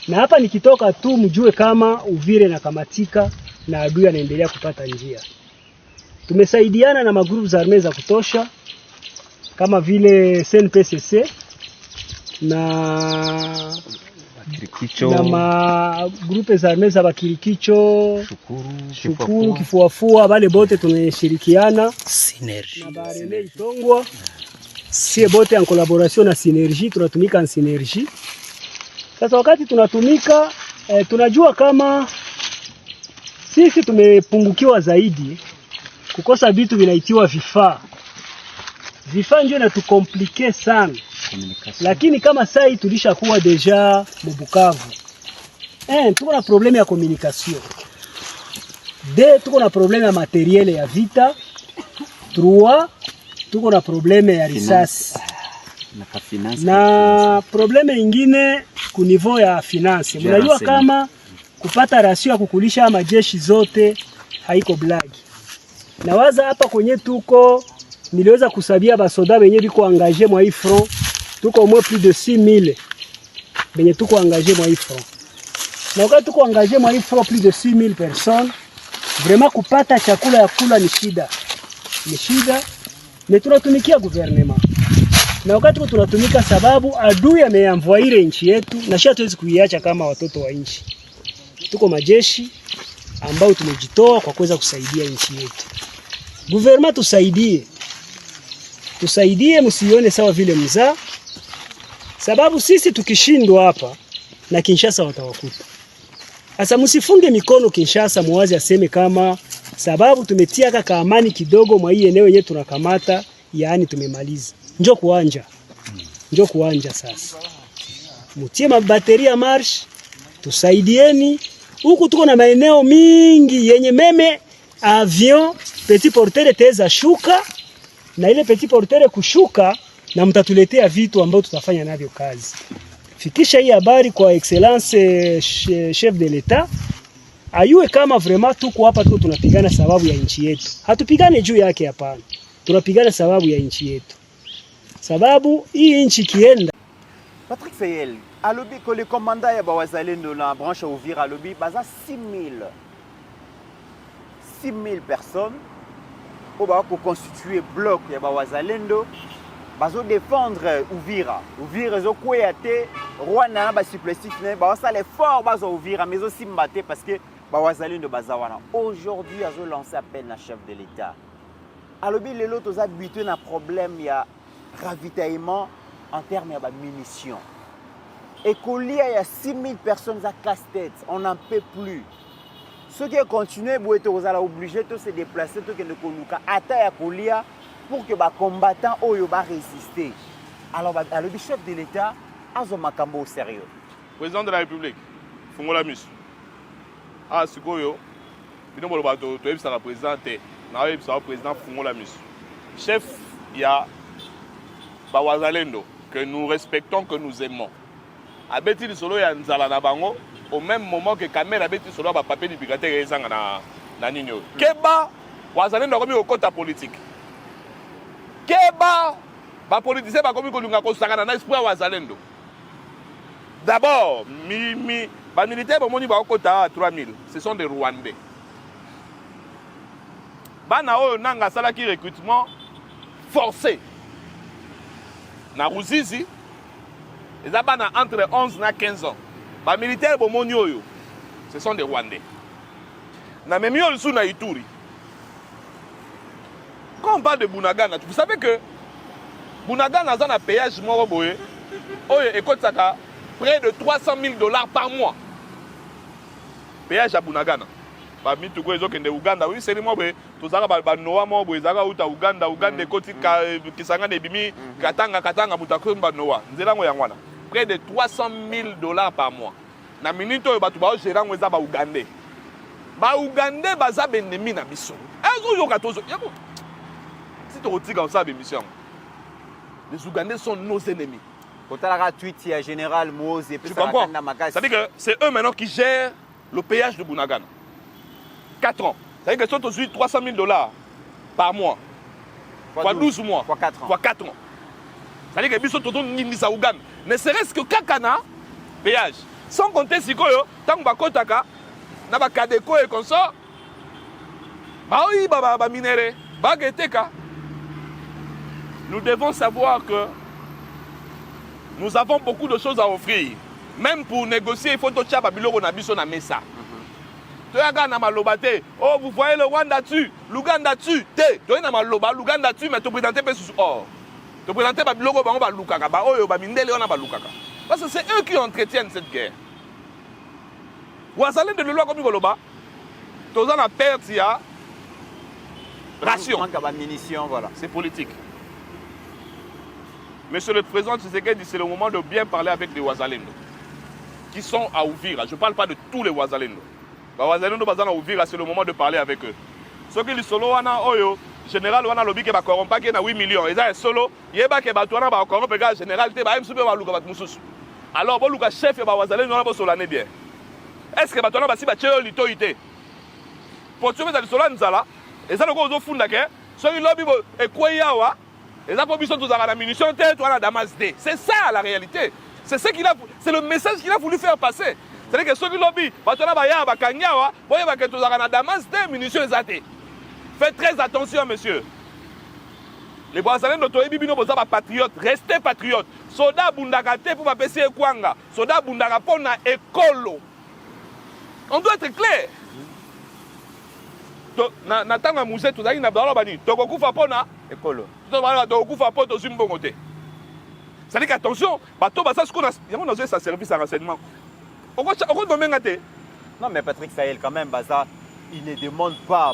Na hapa nikitoka tu mjue kama Uvira na kamatika na adui anaendelea kupata njia. Tumesaidiana na magrupu za armée za kutosha kama vile CNPSC na magrupu za armée za Bakirikicho, Shukuru, Kifuafua, wale bote tunashirikiana Synergie na Barele Itongwa. Sie bote en collaboration na Synergie, tunatumika en Synergie. Sasa wakati tunatumika tunajua kama sisi tumepungukiwa zaidi kukosa vitu vinaitiwa vifaa. Vifaa ndio inatukomplike sana. Lakini kama sai tulishakuwa deja Bukavu. Tuko na problème ya communication. Tuko na problème ya matériel ya vita. 3 tuko na problème ya risasi. Na problème ingine ku niveau ya finance. Mnajua kama kupata rasio ya kukulisha majeshi zote haiko blagi. Nawaza hapa kwenye tuko niliweza kusabia basoda benye biko engagé mwa hii front. Tuko au moins plus de 6000 benye tuko engagé mwa hii front. Na wakati tuko engagé mwa hii front plus de 6000 personnes, vraiment kupata chakula ya kula ni shida. Ni shida. Mais tunatumikia gouvernement. Na wakati tunatumika sababu adui ameamvoire nchi yetu na sisi hatuwezi kuiacha kama watoto wa nchi. Tuko majeshi ambao tumejitoa kwa kuweza kusaidia nchi yetu. Gouvernement tusaidie. Tusaidie, msione sawa vile mzaa. Sababu sisi tukishindwa hapa na Kinshasa watawakuta. Asa msifunge mikono Kinshasa muwazi aseme kama sababu tumetia kaka amani kidogo mwa hii eneo yenyewe tunakamata, yaani tumemaliza. Njoo kuanja. Njoo kuanja sasa. Mutie mabateri ya marsh, tusaidieni. Huku tuko na maeneo mingi yenye meme avion petit porteur teza shuka na ile petit porteur kushuka na mtatuletea vitu ambavyo tutafanya navyo kazi. Fikisha hii habari kwa excellence chef de l'etat. Ayue kama vraiment tuko hapa tuko tunapigana sababu ya nchi yetu. Hatupigane juu yake hapana. Tunapigana sababu ya nchi yetu. Sababu hii nchi kienda. Patrick Fayel, alobi que le commandant ya bawazalendo na branche Uvira alobi baza 6000 personnes au ba ko constituer bloc ya bawazalendo bazo défendre Uvira. Uvira zo kweyate Rwanda na ba supplétif ne ba ça l'effort bazo Uvira mais aussi mbaté parce que bawazalendo bazawana. Aujourd'hui azo lancer appel na chef de l'État. Alobi lelo toza habitué na problème ya ravitaillement en termes de munitions. Et qu'il y a 6000 personnes à casse-tête, on n'en peut plus. Ceux qui continuent, ils sont obligés de se déplacer pour que les combattants résister. Alors, le chef de l'État a un makambo au sérieux. Président de la République, Fungola Mus. Ah, c'est quoi yo? Bino bolo bato, tu es le président, le président Fungola Mus. Chef, il y a Bawazalendo, que nous respectons, que nous aimons. Abeti di solo ya nzala na bango, au même moment que Kamel abeti solo ba papier di pirater ezanga na ninyo. Keba Wazalendo komi okota politique. Keba ba politicien ba komi ko lunga ko sangana na espoir Wazalendo. D'abord, ba militaire ba moni ba okota 3000, ce sont des Rwandais. Bana oyo nanga salaki recrutement forcé. Na Ruzizi, ils ont entre 11 et 15 ans. Les militaires, ce sont des Rwandais. Na même yo na Ituri. Quand on parle de Bunagana, vous savez que Bunagana a un péage moroboé, près de $300,000 par mois. Péage à Bunagana. Parmi tout les autres Uganda, oui, c'est moi tous les Noa mo boizaka uta Uganda koti kisanga ne bimi katanga mutakumba Noa. Nzela ngo yangwana. Près de $300,000 par mois. Na minute batu ba gérer ngo za ba Ugandais. ba Ougandais baza ennemi na biso. Ezo yoka tozo. Yako. Si tu retires comme ça émission. Les Ougandais sont nos ennemis. Kotalaka tweet il y a général Moz et puis tu comprends? Ça veut dire que c'est eux maintenant qui gèrent le péage de Bunagana. 4 ans. Ça veut dire que sont aux 300 000 $ par mois. Fois 12 mois. Fois 4 ans. Fois 4 ans. Ça veut dire que biso toto nindisa Ouganda. Ne serait-ce que kakana péage. Sans compter si koyo tant bakotaka na ba kadeko et comme ça. Ba oui ba minéré, ba geteka. Nous devons savoir que nous avons beaucoup de choses à offrir. Même pour négocier, il faut que tu aies biloko na biso na mesa. Tu as na maloba te. Oh, vous voyez le Rwanda dessus, l'Ouganda dessus. Te, tu as na maloba, l'Ouganda dessus, mais tu présentes pas sous or. Tu présentes pas biloko ba lukaka, ba oyo ba mindele ona ba lukaka. Parce que c'est eux qui entretiennent cette guerre. Wazalendo de loi comme Goloba, tu as na perte ya ration. Voilà. C'est politique. Monsieur le Président Tshisekedi, c'est le moment de bien parler avec les Wazalendo qui sont à Ouvira. Je ne parle pas de tous les Wazalendo. Les Wazalendo à Ouvira, c'est le moment de parler avec eux. Ce qui est solo, oyo, général, wana lobby qui va corrompre qui na 8 millions. Et ça est solo, yeba ke batwana ba corrompre ga général te ba msube ba luka bat mususu. Alors bon luka chef ba Wazalendo na bo solane bien. Est-ce que batwana ba si ba cheo lito ité? Pour tuer dans solo nzala, et ça le go zo funda ke, so ki lobby bo ekweyawa. Et ça, la munition, c'est ça la réalité. C'est le message qu'il a voulu faire passer. C'est-à-dire que ceux qui lobby, faites très attention, monsieur. Les Braziliens sont patriotes. Restez patriotes. Soda bundagate pour passer Kwanga. Soda bundaga pour na écolo. On doit être clair. Natanga musée tout ça, il n'a pas de tokokufa pona écolo. Tokokufa poto zimbongote. Ça dit qu'attention, bateau basa ce qu'on a, il y a un service à renseignement. Non mais Patrick Sahel quand même baza, il ne demande pas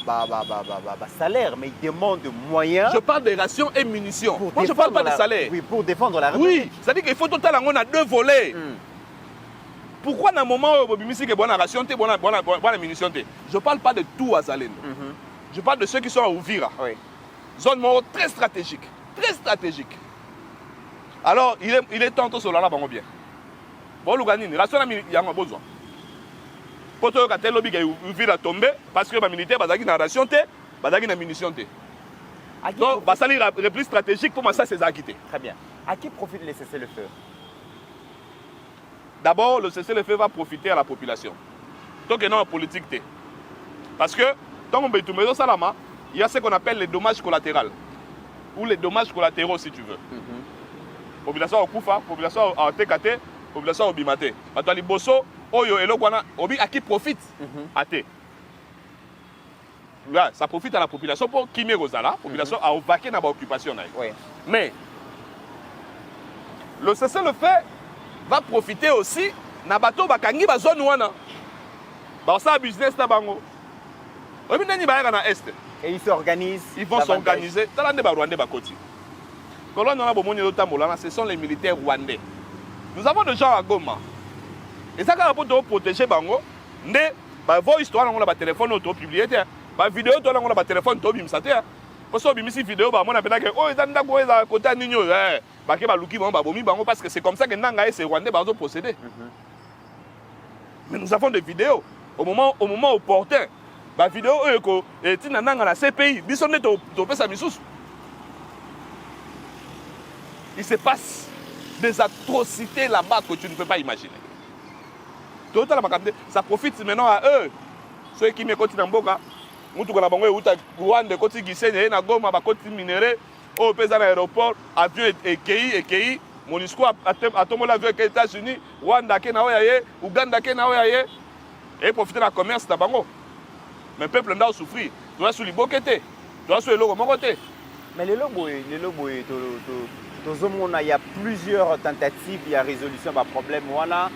salaire, mais il demande moyens. Je parle des rations et munitions. Moi je parle pas de salaire. Oui, pour défendre la République. Oui, ça dit qu'il faut total on a 2 volets. Pourquoi dans le moment où Bobimisi est bonne ration, bonne munition? Je ne parle pas de tout à Zalendo. Je parle de ceux qui sont à Ouvira. Oui. Zone mort très stratégique. Très stratégique. Alors, il est temps de se la bango bien. Bon, l'Ouganine, ration, il y a un besoin. Pour que tel lobby ait Ouvira tomber, parce que les militaires, ils ont une ration, ils ont une munition. Donc, ça c'est le plus stratégique pour moi, ça c'est acquitté. Très bien. À qui profite le cessez-le-feu? D'abord, le cessez-le-feu va profiter à la population. Donc, il y a une politique. Parce que, dans mon bétou, il y a ce qu'on appelle les dommages collatéraux. Ou les dommages collatéraux, si tu veux. Population au Koufa, population au TKT, population au Bimate. Maintenant, les bosso, oyo, elo, kwana, obi, à qui profite? À T. Là, ça profite à la population pour qui la population a vaqué dans l'occupation. Oui. Mais, le cessez-le-feu va profiter aussi na bateau bakangi ba zone wana ba ça business na bango obi nani ba na est et ils s'organisent, ils vont s'organiser talande ba rwandais ba koti kolon na bomoni lo tambola ce sont les militaires rwandais. Nous avons des gens à Goma et ça quand pour protéger bango ndé ba voice to na ba téléphone auto publier ba vidéo to na ba téléphone to bimisa te parce que bimisi vidéo ba mona pena que oh ezanda ko eza kota ninyo parce que c'est comme ça que Nanga et ces Rwandais vont procéder. Mais nous avons des vidéos au moment opportun. La vidéo est une Nanga la CPI. Il se passe des atrocités là-bas que tu ne peux pas imaginer. Ça profite maintenant à eux. Ceux qui me continuent en Boga, Rwanda, côté Gisenye, Nagoma, côté minéré. Au pays à l'aéroport, avion et MONUSCO a tombé l'avion avec les États-Unis, Rwanda, Ouganda, et profiter de la commerce d'Abango. Mais le peuple n'a souffert. Tu dois sur les boquetés, tu dois sur les logos côté. Mais les logos, il y a plusieurs tentatives, il y a résolution de problème. On a un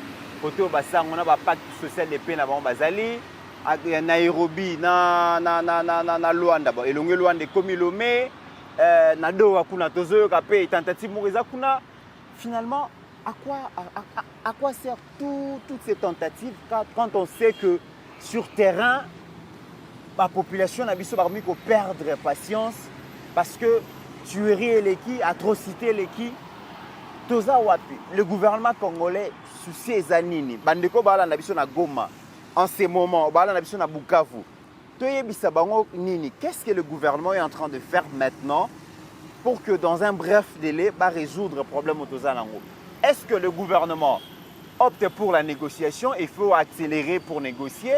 pacte social de paix dans Bazali, à Nairobi, na Luanda, et Luanda comme Lomé. Finalement, à quoi servent toutes ces tentatives quand on sait que sur terrain, la population n'a pas perdre patience parce que tuerie l'équipe, atrocité l'équipe. Le gouvernement congolais soucie Zanini. Bandeko bala na biso na Goma. En ce moment, bala na biso na Bukavu. Qu'est-ce que le gouvernement est en train de faire maintenant pour que dans un bref délai, résoudre le problème au Tozanango? Est-ce que le gouvernement opte pour la négociation et il faut accélérer pour négocier?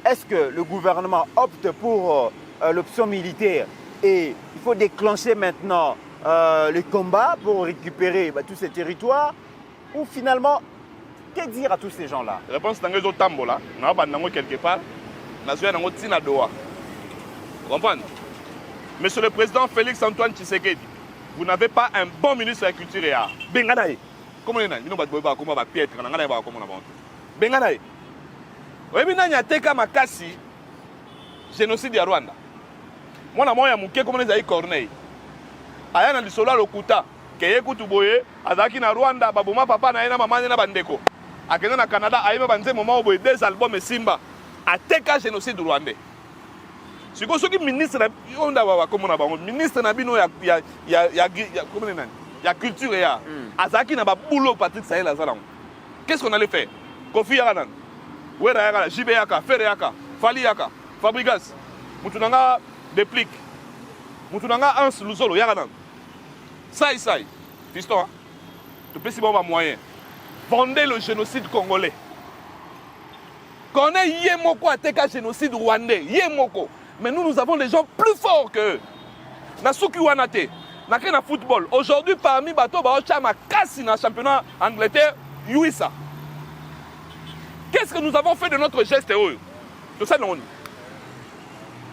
Est-ce que le gouvernement opte pour l'option militaire et il faut déclencher maintenant le combat pour récupérer tous ces territoires? Ou finalement, que dire à tous ces gens-là? Réponse dans les autres tambola, on quelque part, on a Doha. Vous comprenez? Monsieur le Président Félix Antoine Tshisekedi, vous n'avez pas un bon ministre de la Culture et Art. Benganaï. Comment on a dit? Comment on va piètre? On a dit comment on va. Benganaï. Oui, mais il y a des cas makasi génocide à Rwanda. Moi, je suis mouké comme les aïe Corneille. Aya na lisolo lokuta keye kutuboye azaki na Rwanda baboma papa na ena mama na bandeko. Akenda na Canada ayeba banze moment oboye des albums Simba. Ateka génocide rwandais. Siko soki ministre onda wa komona bango ministre na bino ya comment nani? Ya culture ya. Azaki na ba boulot Patrick Sahel azalango. Qu'est-ce qu'on allait faire? Kofi Yaranan. Wera Yaka, JB Yaka, Fere Yaka, Fali Yaka, Fabrigas. Mutunanga déplique. Mutunanga Hans Luzolo Yaranan. Ça, fiston, tu peux si bon moyen. Vendez le génocide congolais. Connaît Yemoko Ateka génocide rwandais. Yemoko. Mais nous avons des gens plus forts que eux. Nasuki Wanate. Nakena football. Aujourd'hui, parmi Bato Baochama Kassi dans le championnat Angleterre, Yuissa. Qu'est-ce que nous avons fait de notre geste heureux? Tout ça, non.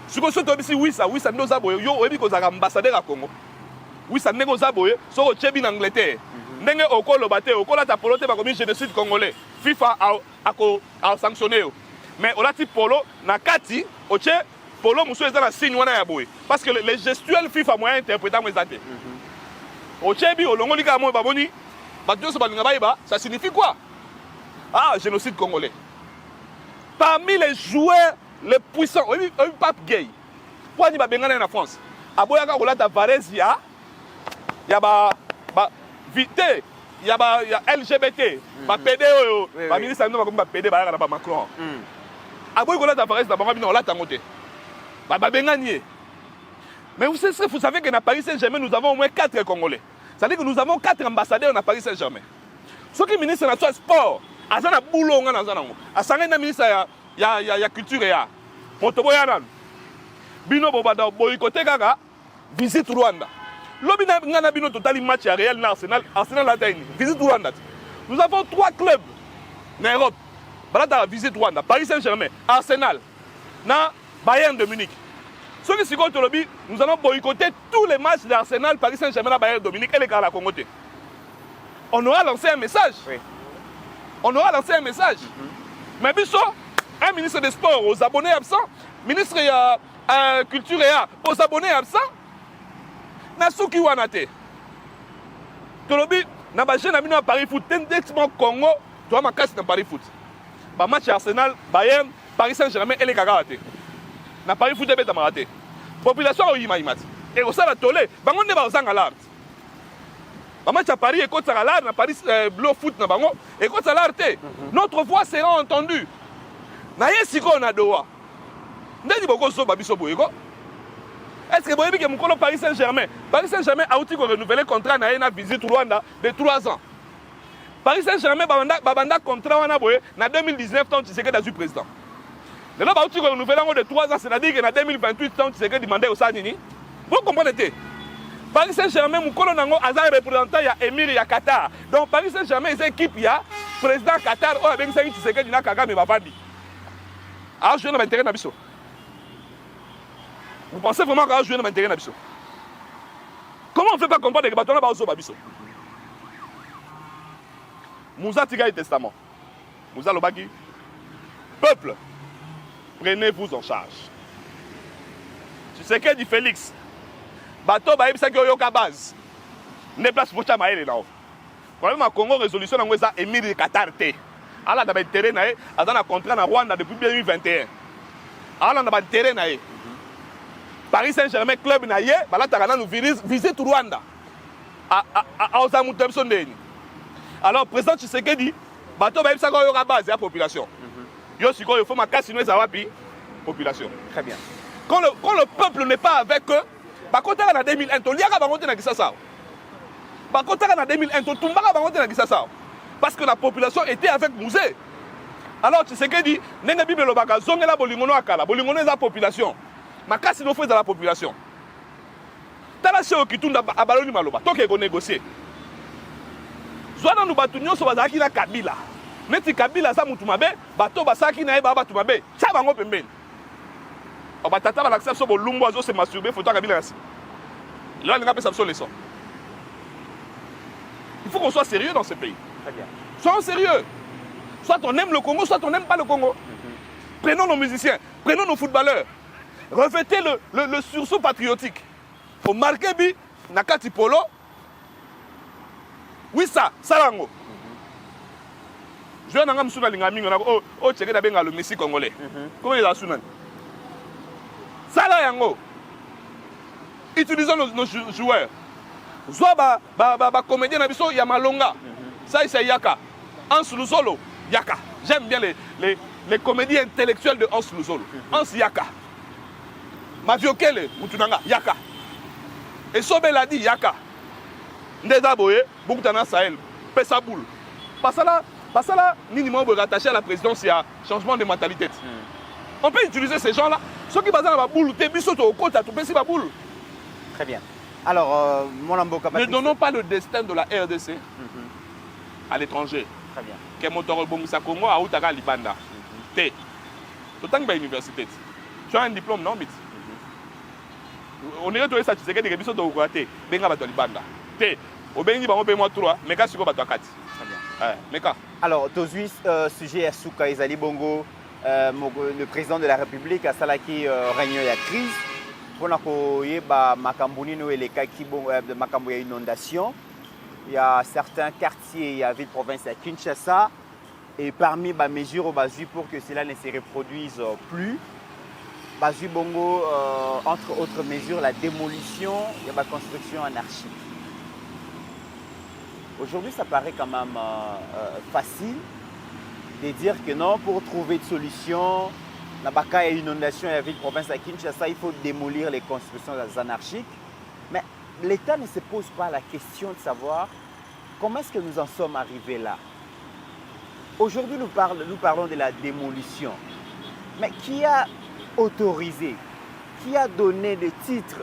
Si vous êtes ici, oui, ça nous a boyé. Yo, oui, vous êtes ambassadeur à Congo. Oui, ça nous a boyé. So, vous êtes en Angleterre. Ndenge okolo bate, okolo ta polo te ba komi génocide congolais. FIFA a sanctionné. Mais on a dit polo na kati, oche polo muso eza na signe wana ya boyé. Parce que les gestuels FIFA moyen interprétant mo ezate. Oche bi olongo lika mo baboni, ba dio so balinga ba, ça signifie quoi? Ah, génocide congolais. Parmi les joueurs les puissants, oui, Pape Gay. Pourquoi ni ba bengana na France? Aboyaka kolata Varezia. Ya ba vite, il y a LGBT, ba PD, ba ministre ba PD ba ba Macron. Aboy kolata Varezia ba bino la tangote. Ba bengani. Mais vous savez que na Paris Saint-Germain nous avons au moins 4 Congolais. Ça veut dire que nous avons 4 ambassadeurs na Paris Saint-Germain. Ceux qui ministre na sport, azana boulot nga na zanango. Asanga na ministre ya culture ya. Motoboya nan. Bino bobada boycotté kaka visite Rwanda. Lobi na bino totali match à Real na Arsenal la taille. Visite Rwanda. Nous avons 3 clubs en Europe. Balata visite Rwanda, Paris Saint-Germain, Arsenal, na Bayern de Munich. Ceux qui sont lobby, nous allons boycotter tous les matchs d'Arsenal, Paris Saint-Germain, Bayern de Munich et les Carla Congo. On aura lancé un message. Oui. On aura lancé un message. Mais biso, un ministre des Sports aux abonnés absents, ministre de Culture aux abonnés absents, Nasuki Wanate. Tolobi, na ba jeune amino à Paris Foot, tendexement Congo, tu as ma casse dans Paris Foot. Ba match Arsenal, Bayern, Paris Saint-Germain et les Kagaraté. Na Paris Foot est raté. Population au Yimaïmat. Et au Sala Tolé, bango ne ba osanga l'art. Ba match à Paris et contre l'art, na Paris Bleu Foot na bango et contre l'art. Notre voix sera entendue. Na yesiko on a doa. Ndeni boko so babiso boyeko. Est-ce que vous avez vu que Paris Saint-Germain a aussi renouvelé le contrat na visite Rwanda de 3 ans. Paris Saint-Germain a contrat en 2019 tant que tu sais que tu as eu président. Mais là, tu as renouvelé de 3 ans, c'est-à-dire qu'en 2028 tant que tu sais que tu demandais au Sanini. Vous comprenez? Paris Saint-Germain, mon colonel a un représentant, il y a Émir, il y a Qatar. Donc Paris Saint-Germain, il y a une équipe, il y a président Qatar, oh, avec tu sais que tu n'as qu'à gagner, mais va pas dire. Alors, je vais m'intéresser à Nabiso. Vous pensez vraiment qu'à jouer dans l'intérêt Nabiso? Comment on ne fait pas comprendre que les bâtons là-bas au Babiso? Moussa Tiga et Testament. Moussa Lobaki. Peuple, prenez-vous en charge. Tu sais que dit Félix. Bateau Baïb Saki Oyoka base. Ne place pour Chamaïle là. Problème à Congo, résolution dans ça Émir Qatar. Alors, d'abord, terrain, il y a un contrat en Rwanda depuis 2021. ala na ba terrain na ye Paris Saint-Germain club na ye balataka nanu visite Rwanda a ozamuta biso ndeni. Alors président Tshisekedi bato bayebisaka oyo ka base ya population yo sikoyo il faut makasi no eza wapi population. Très bien. Quand le peuple n'est pas avec eux, bakotaka na 2001 to liaka bango te na Kisasa. Bakotaka na 2001 to tumbaka bango te na Kisasa. Parce que la population était avec Mouzé. Alors Tshisekedi ndenge Bible lobaka zongela bolingono akala, bolingono eza population. Makasi no fait dans la population. Tala seo kitunda abaloni maloba, toke ko négocier. Zwana nu batu nyonso bazaki na Kabila. Neti Kabila sa mutu mabe, bato basaki na ye ba batu mabe, tsa bango pembeni. Batata va l'accepter sur Lumbo se masturber photo Kabila ainsi. Là on a pas ça leçon. Il faut qu'on soit sérieux dans ce pays. Très bien. Soyons sérieux. Soit on aime le Congo, soit on n'aime pas le Congo. Prenons nos musiciens, prenons nos footballeurs. Revêtez le sursaut patriotique. Faut marquer bi nakati polo. Oui ça, salango. Je n'ai pas soudain l'ingamingo na oh tcheke da benga le Messi congolais. Comment il a soudain? Sala yango. Utilisons nos joueurs. Soit ba comédien na biso ya malonga. Ça c'est Yaka. Hans Luzolo, Yaka. J'aime bien les comédies intellectuelles de Hans Luzolo. Hans Yaka. Maviokele Mutunanga Yaka. Et Sobel dit Yaka. Ndeza Boye, Boukutana Sahel, Pessa Boule. Parce là, minimum rattaché à la présidence, il y a changement de mentalité. On peut utiliser ces gens-là. Ceux qui basent dans la boule, tu es au côté, tu peux la boule. Très bien. Alors, mon Amboka, ne donnons pas le destin de la RDC à l'étranger. Très bien. Que moteur Bongisa Congo à Outaka Libanda. T. Autant que l'université. Tu as un diplôme, non, Bit? On est retourné ça, tu sais que des émissions de Ouate, Benga Bato Libanda. T. Au Bengi, on paye moi 3, mais quand tu vas à 4. Très bien. Meka. Alors, Tozui, sujet à Souka Ezali Bongo, le président de la République a salaki réunion ya crise. Pour la Makambuni no les cas qui de Makambo ya inondation. Il y a certains quartiers, il y a ville province à Kinshasa et parmi les mesures pour que cela ne se reproduise plus. Bazu Bongo, entre autres mesures, la démolition et la construction anarchique. Aujourd'hui, ça paraît quand même facile de dire que non, pour trouver une solution, la baka et inondation et la ville province à Kinshasa, il faut démolir les constructions anarchiques. Mais l'État ne se pose pas la question de savoir comment est-ce que nous en sommes arrivés là. Aujourd'hui, nous parlons de la démolition. Mais qui a autorisé, qui a donné le titre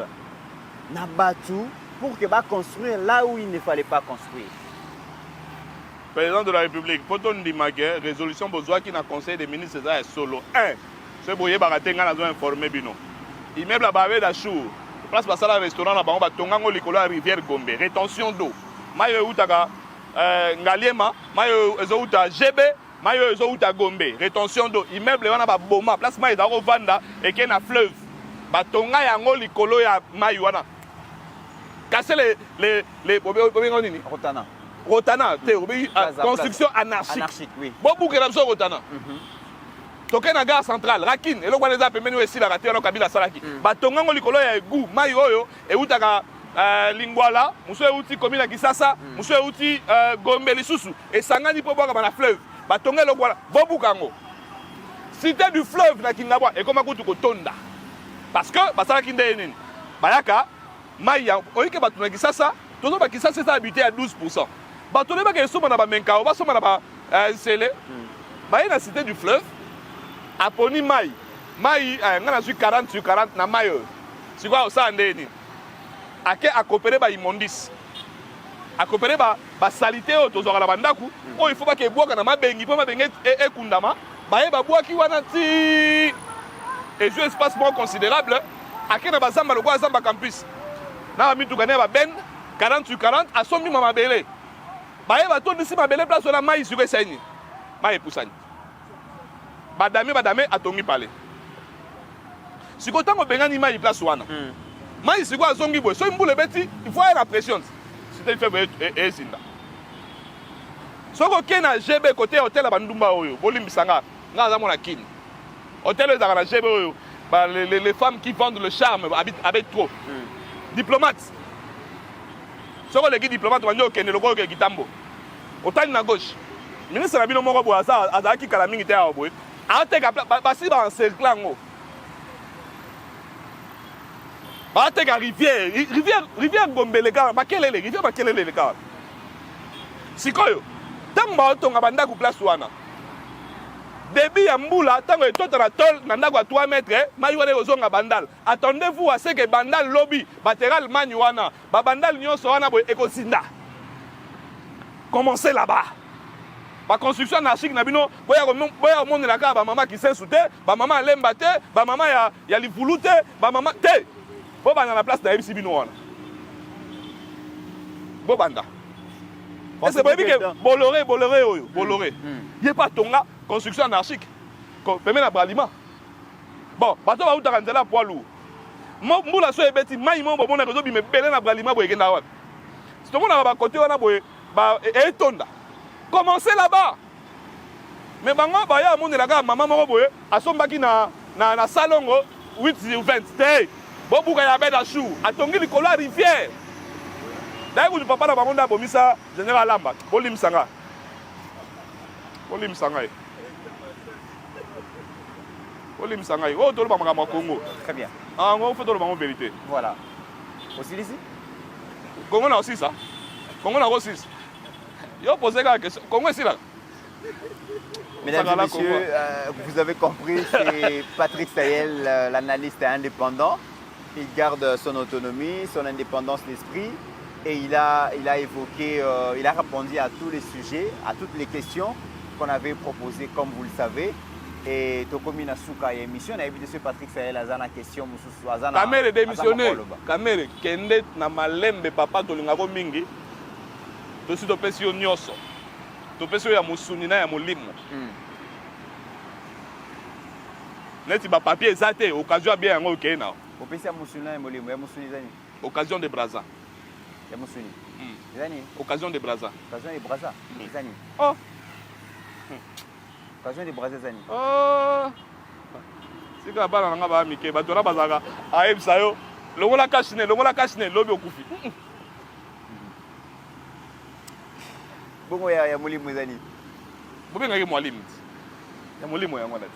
Nabatu pour que va construire là où il ne fallait pas construire? Président de la République, Poto Ndimake, résolution besoin qui n'a conseil des ministres est solo. 1. Ce boyer baratenga n'a informé bino. Immeuble à Bavé d'Achour. Place passer à restaurant à Bamba Tongango Likolo à Rivière Gombe. Rétention d'eau. Mayo Utaka Ngaliema, Mayo Ezouta GB, Mayo Ezouta Gombe. Rétention d'eau. Immeuble wana ba Boma. Place Mayo Daro Vanda et Ken a fleuve. Batonga Yango Likolo ya Mayo wana. Casser les Rotana. Rotana, construction anarchique. Anarchique, oui. Beaucoup de gens Rotana. Token na gare centrale, Rakin, et le roi des Apemenu aussi la raté alors Kabila Salaki. Batongango Likolo ya Gu, Mayoyo, et Utaka Lingwala, Moussou Outi Komina Kisasa, Moussou Outi Gombe Lisusu, et Sangani Poboka dans la fleuve. Batonga le voilà, Bobukango. Cité du fleuve na Kingabwa, et comme Akutu Tonda. Parce que, Basalaki Ndenin, Bayaka, Maya, Oike Batuna Kisasa, tout le monde Kisasa s'est habité à 12%. Batone ba ke soma na ba menkao ba soma na ba sele ba na cité du fleuve aponi mai ngana su 40 sur 40 na mai si quoi ça ndeni ake akopere ba immondis akopere ba salité o tozora la bandaku o il faut pas que boka na mabengi po mabengi ekundama ba ba boaki wana ti et un espacement considérable ake na bazamba lo kwa zamba campus na mitu kane ba ben 40 sur 40 asomi mama belé. Baye bato disi mabele place na mai sur eseni. Mai pusani. Badame atongi pale. Sikotango bengani mai place wana. Mai siko azongi boy. So mbule beti, il faut la pression. C'était fait et zinda. Soko kena GB côté hôtel Bandumba oyo, bolimbisanga. Nga za mona kini. Hôtel les arrangés, les femmes qui vendent le charme habitent trop. Diplomate. Ce qu'on dit diplomate, on dit que le roi est Gitambo. Autant na gauche. Ministre Nabino Moro Boasa, Azaki Kalaming était à Oboé. Ateka, Bassi dans un cercle en haut. Ateka rivière Gombe les gars, quelle est les rivières, quelle est les gars. Sikoyo, Tamba Tonga Bandaku place Wana. Débit à Mboula, tant que tout à tol, Nandaku à 3 mètres, Maïwane Ozonga Bandal. Attendez-vous à ce que Bandal lobby, Bateral Manuana, Bandal Nyon Soana Ekosinda. Commencez là-bas. La construction anarchique, Nabino, boya monde la ka, maman qui s'est souté, maman l'embate, maman ya li voulute, maman te. Boba dans la place d'Aïbsi Bino. Bobanda. Et c'est pas que Bolloré. Il n'y a pas tonga construction anarchique. Permet la bralima. Bon, bateau va où t'as rendu là poids lourd. Moi, la soie est bête, maïmon, bon, on a réseau, mais belé la bralima, boye gena. Si tout le monde a un côté, on a boye, et tonda. Commencez là-bas. Mais bango baya monde la ga maman moko boye asombaki na salon 8 ou 20 té. Bobuka ya beda chou atongi likolo ya rivière. D'ailleurs du papa na bango nda bomisa général Lamba. Bolim sanga. Bolim sanga. Bolim sanga. Oh tolo ba ma Congo. Très bien. Ah on fait tolo ba vérité. Voilà. Aussi ici Congo na aussi ça. Congo na aussi. Yo posé la question. Congo ici là. Mesdames et messieurs, vous avez compris, c'est Patrick Sayel, l'analyste indépendant. Il garde son autonomie, son indépendance d'esprit et il a évoqué, il a répondu à tous les sujets, à toutes les questions qu'on avait proposées, comme vous le savez. Et Tokomi Nasuka émission, on a évité ce Patrick Sayel à la question. Kamere démissionné, Kamere, Kende na malembe papa tolingako mingi. Tosi topesi yo nyonso topesi yo ya mosuni na ya molimo neti bapapier eza te occasion ya bien yango okei na opesi ya mosuni na ya molimo ya mosuni eza nini occasion de braza ya mosuni eza nini occasion de braza occasion de braza eza nini oh occasion de braza eza nini oh sika bana nanga ba mike bato na bazaka ayebisa yo longola kashine lobi okufi bongo ya molimo ezali bobengaki mwalimu ya molimo yango na ti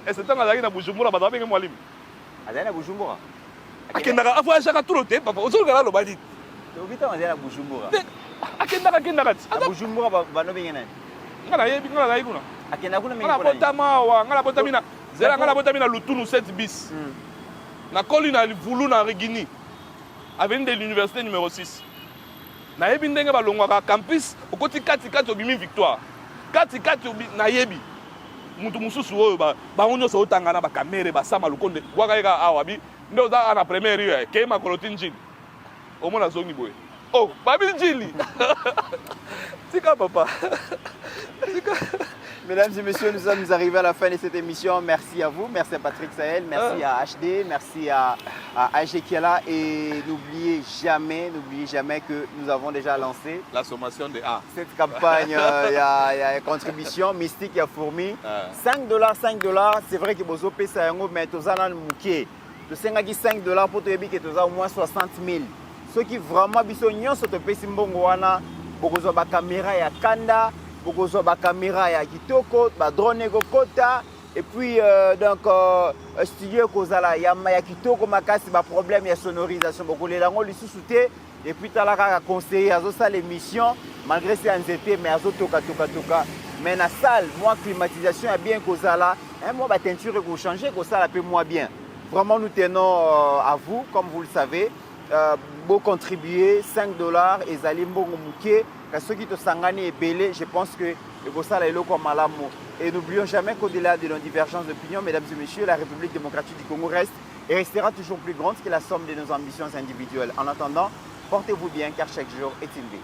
ese ntango azalaki na bujumbura bato babenge mwalimu azali na bujumbura akendaka avoyagaka turo te papa ozolukaka aloba nini obi ntango azali na bujumbura akendaka ti na bujumbura bano benge nani nga nayebi kuna akenda kuna nga nabotama awa nga nabotami na zela nga nabotami na lutunu 7 bis nakoli na livulu na rigini avenue de l'université numéro 6 nayebi ndenge balongwaka campus okoti kati obimi victoire kati nayebi mutu mosusu oyo bango nyonso otangana bakamere basama lukonde gwaka yeka awa bi nde oza na première yo kei makolo ti njili omona zongi boye oh babi njili tika papa tika. Mesdames et messieurs, nous sommes arrivés à la fin de cette émission. Merci à vous, merci à Patrick Sayel, merci à HD, merci à AG qui est là. Et n'oubliez jamais que nous avons déjà lancé la sommation de A. Cette campagne, il y a une contribution mystique, il y a fourmi. $5, c'est vrai que vous avez ça, mais vous avez mouké. Vous avez $5 pour te dire que vous avez au moins 60 000. Ceux qui vraiment ont ce pays, vous avez une caméra, il y a Kanda. Beaucoup de caméras ya kitoko, ba drone kokota et puis donc studio kozala ya kitoko makasi ba problème ya sonorisation beaucoup les lango lisusuté et puis talaka conseiller azo ça l'émission malgré c'est anxiété mais azo toka mais na salle moi climatisation a bien kozala moi ba teinture ko changer ko ça peu moins bien vraiment nous tenons à vous comme vous le savez beau contribuer $5 et zali mbongo muké. Ceux qui te sangani et belé, je pense que et n'oublions jamais qu'au-delà de nos divergences d'opinion, mesdames et messieurs, la République démocratique du Congo reste et restera toujours plus grande que la somme de nos ambitions individuelles. En attendant, portez-vous bien car chaque jour est une vie.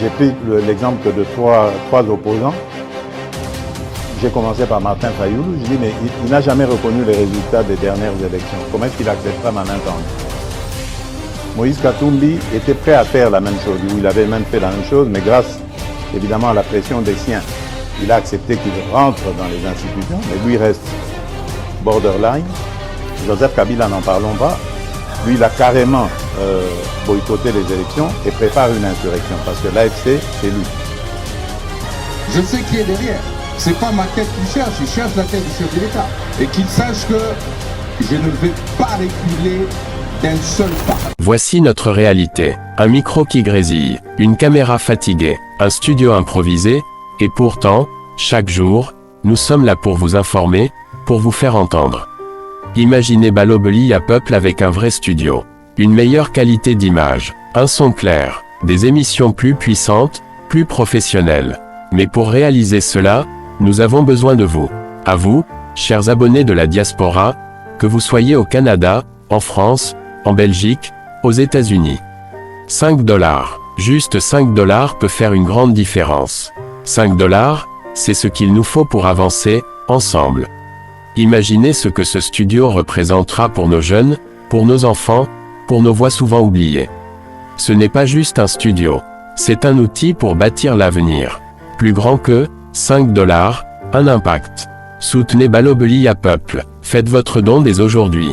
J'ai pris l'exemple de trois opposants. J'ai commencé par Martin Fayoulou. Je dis, mais il n'a jamais reconnu les résultats des dernières élections. Comment est-ce qu'il acceptera ma main tendue? Moïse Katumbi était prêt à faire la même chose. Il avait même fait la même chose, mais grâce évidemment à la pression des siens, il a accepté qu'il rentre dans les institutions, mais lui reste borderline. Joseph Kabila, n'en parlons pas. Lui, il a carrément boycotté les élections et prépare une insurrection parce que l'AFC, c'est lui. Je sais qui est derrière. C'est pas ma tête qu'il cherche, il cherche la tête du chef de l'État. Et qu'il sache que je ne vais pas reculer d'un seul pas. Voici notre réalité. Un micro qui grésille, une caméra fatiguée, un studio improvisé, et pourtant, chaque jour, nous sommes là pour vous informer, pour vous faire entendre. Imaginez Balobelia Peuple avec un vrai studio. Une meilleure qualité d'image, un son clair, des émissions plus puissantes, plus professionnelles. Mais pour réaliser cela, nous avons besoin de vous. À vous, chers abonnés de la diaspora, que vous soyez au Canada, en France, en Belgique, aux États-Unis. 5 $, juste 5 $ peut faire une grande différence. 5 $, c'est ce qu'il nous faut pour avancer, ensemble. Imaginez ce que ce studio représentera pour nos jeunes, pour nos enfants, pour nos voix souvent oubliées. Ce n'est pas juste un studio, c'est un outil pour bâtir l'avenir. Plus grand que 5 $, un impact. Soutenez Balobelia Peuple, faites votre don dès aujourd'hui.